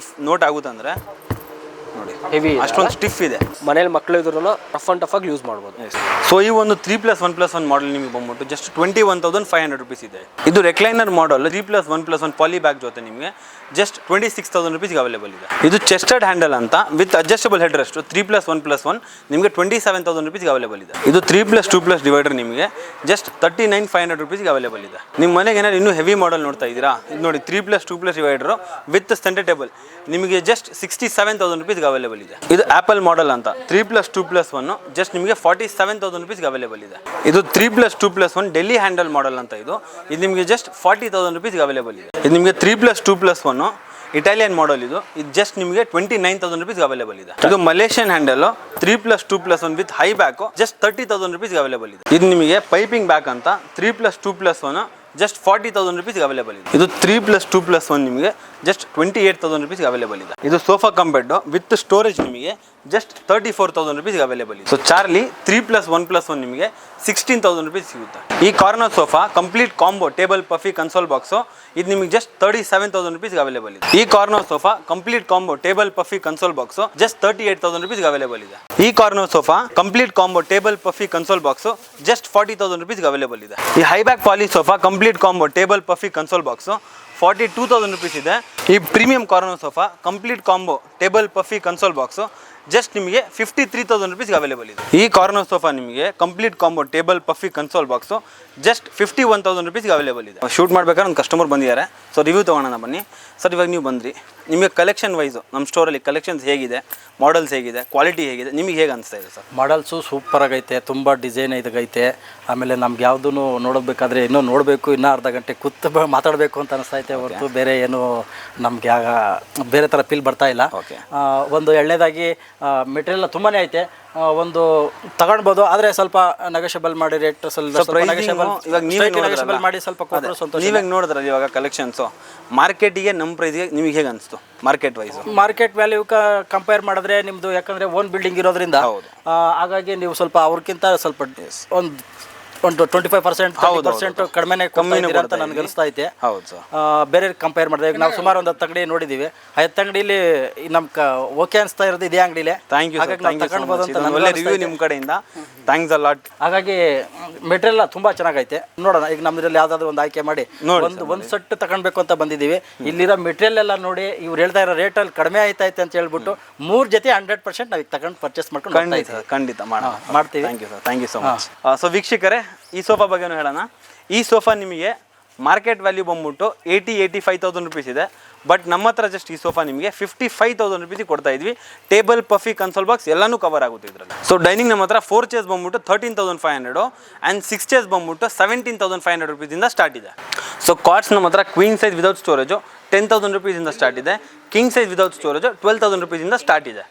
ನೋಟ್ ಆಗುತ್ತಂದ್ರೆ ನೋಡಿ, ಹೆವಿ, ಅಷ್ಟೊಂದು ಸ್ಟಿಫ್ ಇದೆ. ಮನೇಲಿ ಮಕ್ಕಳು ಇದ್ರು ರಫ್ ಅಂಡ್ ಟಫ್ ಆಗಿ ಯೂಸ್ ಮಾಡ್ಬೋದು. ಸೊ ಈ ಒಂದು 3+1+1 ಮಾಡಲ್ ನಿಮಗೆ ಬಂದ್ಬಿಟ್ಟು ಜಸ್ಟ್ 21,500 ರೂಪೀಸ್ ಇದೆ. ಇದು ರೆಕ್ಲೈನರ್ ಮಾಡಲ್ 3+1+1 ಪಾಲಿ ಬ್ಯಾಗ್ ಜೊತೆ ನಿಮಗೆ ಜಸ್ಟ್ 26,000 ರೂಪೀಸ್ಗೆ ಅವೈಲೇಬಲ್ ಇದೆ. ಇದು ಚೆಸ್ಟೆಡ್ ಹ್ಯಾಂಡಲ್ ಅಂತ ವಿತ್ ಅಡ್ಜಸ್ಟಬಲ್ ಹೆಡ್ ರೆಸ್ಟ್ 3+1+1 ನಿಮಗೆ 27,000 ರೂಪೀಸ್ಗೆ ಅವೈಲೇಬಲ್ ಇದೆ. ಇದು 3+2+ ಡಿವೈಡರ್ ನಿಮಗೆ ಜಸ್ಟ್ 39,500 ರೂಪೀಸ್ಗೆ ಅವೈಲೇಬಲ್ ಇದೆ. ನಿಮ್ಮ ಮನೆಗೆ ಏನಾದ್ರು ಇನ್ನೂ ಹೆವಿ ಮಾಡಲ್ ನೋಡ್ತಾ ಇದ್ದೀರಾ? ಇದು ನೋಡಿ 3+2+ ಡಿವೈಡರ್ ವಿತ್ ಸೆಂಟರ್ ಟೇಬಲ್ ನಿಮಗೆ ಜಸ್ಟ್ 67,000 ರೂಪೀಸ್ಗೆ ಅವೈಲೇಬಲ್ ಇದೆ. ಇದು ಆಪಲ್ ಮಾಡಲ್ ಅಂತ 3+2+1 ಜಸ್ಟ್ ನಿಮಗೆ 47,000 ರೂಪೀಸ್ಗೆ ಅವೈಲೇಬಲ್ ಇದೆ. ಇದು 3+2+1 ಡೆಲ್ಲಿ ಹ್ಯಾಂಡಲ್ ಮಾಡಲ್ ಅಂತ ಇದು ನಿಮಗೆ ಜಸ್ಟ್ 40,000 ರೂಪೀಸ್ಗೆ ಅವೈಲೇಬಲ್ ಇದೆ. ಇದು ನಿಮಗೆ 3+2+1 ಇಟಾಲಿಯನ್ ಮಾಡಲ್. ಇದು ಜಸ್ಟ್ ನಿಮಗೆ 29,000 ರೂಪೀಸ್ಗೆ ಅವೈಲೇಬಲ್ ಇದೆ. ಇದು Malaysian handle 3+2+1 with high back just 30,000 ರೂಪೀಸ್ಗೆ ಅವೈಲೇಬಲ್ ಇದೆ. ಇದು ನಿಮಗೆ ಪೈಪಿಂಗ್ ಬ್ಯಾಕ್ ಅಂತ 3+2+1 ಜಸ್ಟ್ 40,000 ರೂಪೀಸ್ಗೆ ಅವೈಲೇಬಲ್ ಇದೆ. ಇದು 3+2+1 ನಿಮಗೆ ಜಸ್ಟ್ 28,000 ರೂಪೀಸ್ಗೆ ಅವೈಲೇಬಲ್ ಇದೆ. ಇದು sofa cum bed with storage ನಿಮಗೆ ಜಸ್ಟ್ 34,000 ರೂಪೀಸ್ಗೆ ಅವೈಲೇಬಲ್ ಇದೆ. ಸೊ ಚಾರ್ಲಿ 3+1+1 ನಿಮಗೆ 16,000 ರೂಪೀಸ್ ಸಿಗುತ್ತೆ. ಈ corner sofa complete combo table, puffy, console box ಇದು ನಿಮಗೆ ಜಸ್ಟ್ 37,000 ರೂಪೀಸ್ಗೆ ಅವೈಲೇಬಲ್ ಇದೆ. ಈ corner sofa complete combo table, puffy, console box just 38,000 ರೂಪೀಸ್ಗೆ ಅವೈಲೇಬಲ್ ಇದೆ. ಈ corner sofa complete combo table, puffy, console box just 40,000 ರೂಪೀಸ್ಗೆ ಅವೈಲೇಬಲ್ ಇದೆ. ಈ high back poly sofa complete combo table, puffy, console box 42,000 rupees ಇದೆ. ಈ premium corner sofa complete combo table, puffy, console box just ನಿಮಗೆ 53,000 ರೂಪೀಸ್ಗೆ available ಇದೆ. ಈ corner sofa ನಿಮಗೆ complete combo table, puffy, console box just 51,000 ರೂಪೀಸ್ಗೆ ಅವೈಲೇಬಲ್ ಇದೆ. Shoot ಮಾಡ್ಬೇಕಾದ್ರೆ ಒಂದು ಕಸ್ಟಮರ್ ಬಂದಿದ್ದಾರೆ. ಸೊ ರಿವ್ಯೂ ತೊಗೊಳೋಣ ಬನ್ನಿ. ಸರ್ ಇವಾಗ ನೀವು ಬಂದ್ರಿ, ನಿಮಗೆ ಕಲೆಕ್ಷನ್ ವೈಸು ನಮ್ಮ ಸ್ಟೋರಲ್ಲಿ ಕಲೆಕ್ಷನ್ಸ್ ಹೇಗಿದೆ, ಮಾಡೆಲ್ಸ್ ಹೇಗಿದೆ, ಕ್ವಾಲಿಟಿ ಹೇಗಿದೆ, ನಿಮಗೆ ಹೇಗೆ ಅನಿಸ್ತಾ ಇದೆ ಸರ್? ಮಾಡಲ್ಸು ಸೂಪರಾಗೈತೆ, ತುಂಬ ಡಿಸೈನ್ ಇದಾಗೈತೆ. ಆಮೇಲೆ ನಮ್ಗೆ ಯಾವುದೂ ನೋಡಬೇಕಾದ್ರೆ ಇನ್ನೂ ನೋಡಬೇಕು, ಇನ್ನೂ ಅರ್ಧ ಗಂಟೆ ಕೂತು ಮಾತಾಡಬೇಕು ಅಂತ ಅನಿಸ್ತೈತೆ ಹೊರತು ಬೇರೆ ಏನು ನಮಗೆ ಆಗ ಬೇರೆ ಥರ ಫೀಲ್ ಬರ್ತಾ ಇಲ್ಲ. ಒಂದು ಎಳ್ಳೆದಾಗಿ ಮೆಟೀರಿಯಲ್ ತುಂಬಾ ಐತೆ. ಒಂದು ತಗೊಳ್ಬೋದು, ಆದರೆ ಸ್ವಲ್ಪ ನೆಗೋಷಿಯಬಲ್ ಮಾಡಿ ರೇಟ್ ಸ್ವಲ್ಪ ನೆಗೋಷಿಯಬಲ್ ಮಾಡಿ ಸ್ವಲ್ಪ ಕೊಟ್ಟರು ಸಂತೋಷ. ನೀವೇ ನೋಡಿದ್ರಲ್ಲ ಇವಾಗ ಕಲೆಕ್ಷನ್ಸು ಮಾರ್ಕೆಟಿಗೆ ನಮ್ಮ ಪ್ರೈಸ್ಗೆ ನಿಮಗೆ ಹೇಗೆ ಅನಿಸ್ತು? Market wise market value compare ಮಾಡಿದ್ರೆ ನಿಮ್ಮದು ಯಾಕಂದರೆ ಓನ್ ಬಿಲ್ಡಿಂಗ್ ಇರೋದ್ರಿಂದ ಹಾಗಾಗಿ ನೀವು ಸ್ವಲ್ಪ ಅವ್ರಿಗಿಂತ ಸ್ವಲ್ಪ ಒಂದು ಒಂದು 25% 30% ಕಡಿಮೆನೇ ಕೊಡ್ತಾ ಅಂತ ನನಗೆ ಅನಿಸ್ತಾ ಐತೆ. ಹೌದು ಸರ್. ಬೇರೆ ಕಂಪೇರ್ ಮಾಡಿದ್ರೆ ಈಗ ನಾವು ಸುಮಾರು ಒಂದು 10 ಅಂಗಡಿ ನೋಡಿದ್ದೀವಿ. ಆ 10 ಅಂಗಡಿಲಿ ನಮ್ಗೆ ಓಕೆ ಅನಿಸ್ತಾ ಇರೋದು ಇದೇ ಅಂಗಡಿಲೇ. Thank you sir, thank you so much. ಇದೊಂದು ಒಳ್ಳೆ ರಿವ್ಯೂ ನಿಮ್ಮ ಕಡೆಯಿಂದ, ಥ್ಯಾಂಕ್ಸ್ ಅ ಲಾಟ್. ಹಾಗಾಗಿ ಮೆಟೀರಿಯಲ್ ತುಂಬ ಚೆನ್ನಾಗೈತೆ. ನೋಡೋಣ ಈಗ ನಮ್ಮದ್ರಲ್ಲಿ ಯಾವ್ದಾದ್ರು ಒಂದು ಆಯ್ಕೆ ಮಾಡಿ ಒಂದು ಸೆಟ್ ತಗೊಳ್ಬೇಕು ಅಂತ ಬಂದಿದ್ದೀವಿ. ಇಲ್ಲಿರೋ ಮೆಟೀರಿಯಲ್ ಎಲ್ಲ ನೋಡಿ ಇವ್ರು ಹೇಳ್ತಾ ಇರೋ ರೇಟಲ್ಲಿ ಕಡಿಮೆ ಆಯ್ತೈತೆ ಅಂತ ಹೇಳ್ಬಿಟ್ಟು 3 ಜೊತೆ 100% ನಾವು ಈಗ ತಗೊಂಡು ಪರ್ಚೇಸ್ ಮಾಡ್ಕೊಂಡು ಖಂಡಿತ ಮಾಡ್ತೀವಿ. Thank you sir, thank you so much. So ವೀಕ್ಷಕರೇ, ಈ ಸೋಫಾ ಬಗ್ಗೆನೂ ಹೇಳೋಣ. ಈ ಸೋಫಾ ನಿಮಗೆ ಮಾರ್ಕೆಟ್ ವ್ಯಾಲ್ಯೂ ಬಂದ್ಬಿಟ್ಟು 85,000 ರುಪೀಸ್ ಇದೆ. ಬಟ್ ನಮ್ಮ ಹತ್ರ ಜಸ್ಟ್ ಈ ಸೋಫಾ ನಿಮಗೆ 55,000 ರುಪೀಸಿಗೆ ಕೊಡ್ತಾ ಇದ್ವಿ. ಟೇಬಲ್, ಪಫಿ, ಕನ್ಸೋಲ್ ಬಾಕ್ಸ್ ಎಲ್ಲನೂ ಕವರ್ ಆಗುತ್ತೆ ಇದರಲ್ಲಿ. ಸೊ ಡೈನಿಂಗ್ ನಮ್ಮ ಹತ್ರ 4 ಚೇರ್ಸ್ ಬಂದ್ಬಿಟ್ಟು 13,500 ಆ್ಯಂಡ್ 6 ಚೇರ್ಸ್ ಬಂದ್ಬಿಟ್ಟು 17,500 ರುಪೀಸಿಂದ ಸ್ಟಾರ್ಟ್ ಇದೆ. ಸೊ ಕಾಟ್ಸ್ ನಮ್ಮ ಹತ್ರ ಕ್ವೀನ್ ಸೈಜ್ ವಿದೌಟ್ ಸ್ಟೋರೇಜು 10,000 ರುಪೀಸಿಂದ ಸ್ಟಾರ್ಟ್ ಇದೆ. ಕಿಂಗ್ ಸೈಜ್ ವಿದೌಟ್ ಸ್ಟೋರೇಜು 12,000 ರುಪೀಸಿಂದ ಸ್ಟಾರ್ಟ್ ಇದೆ.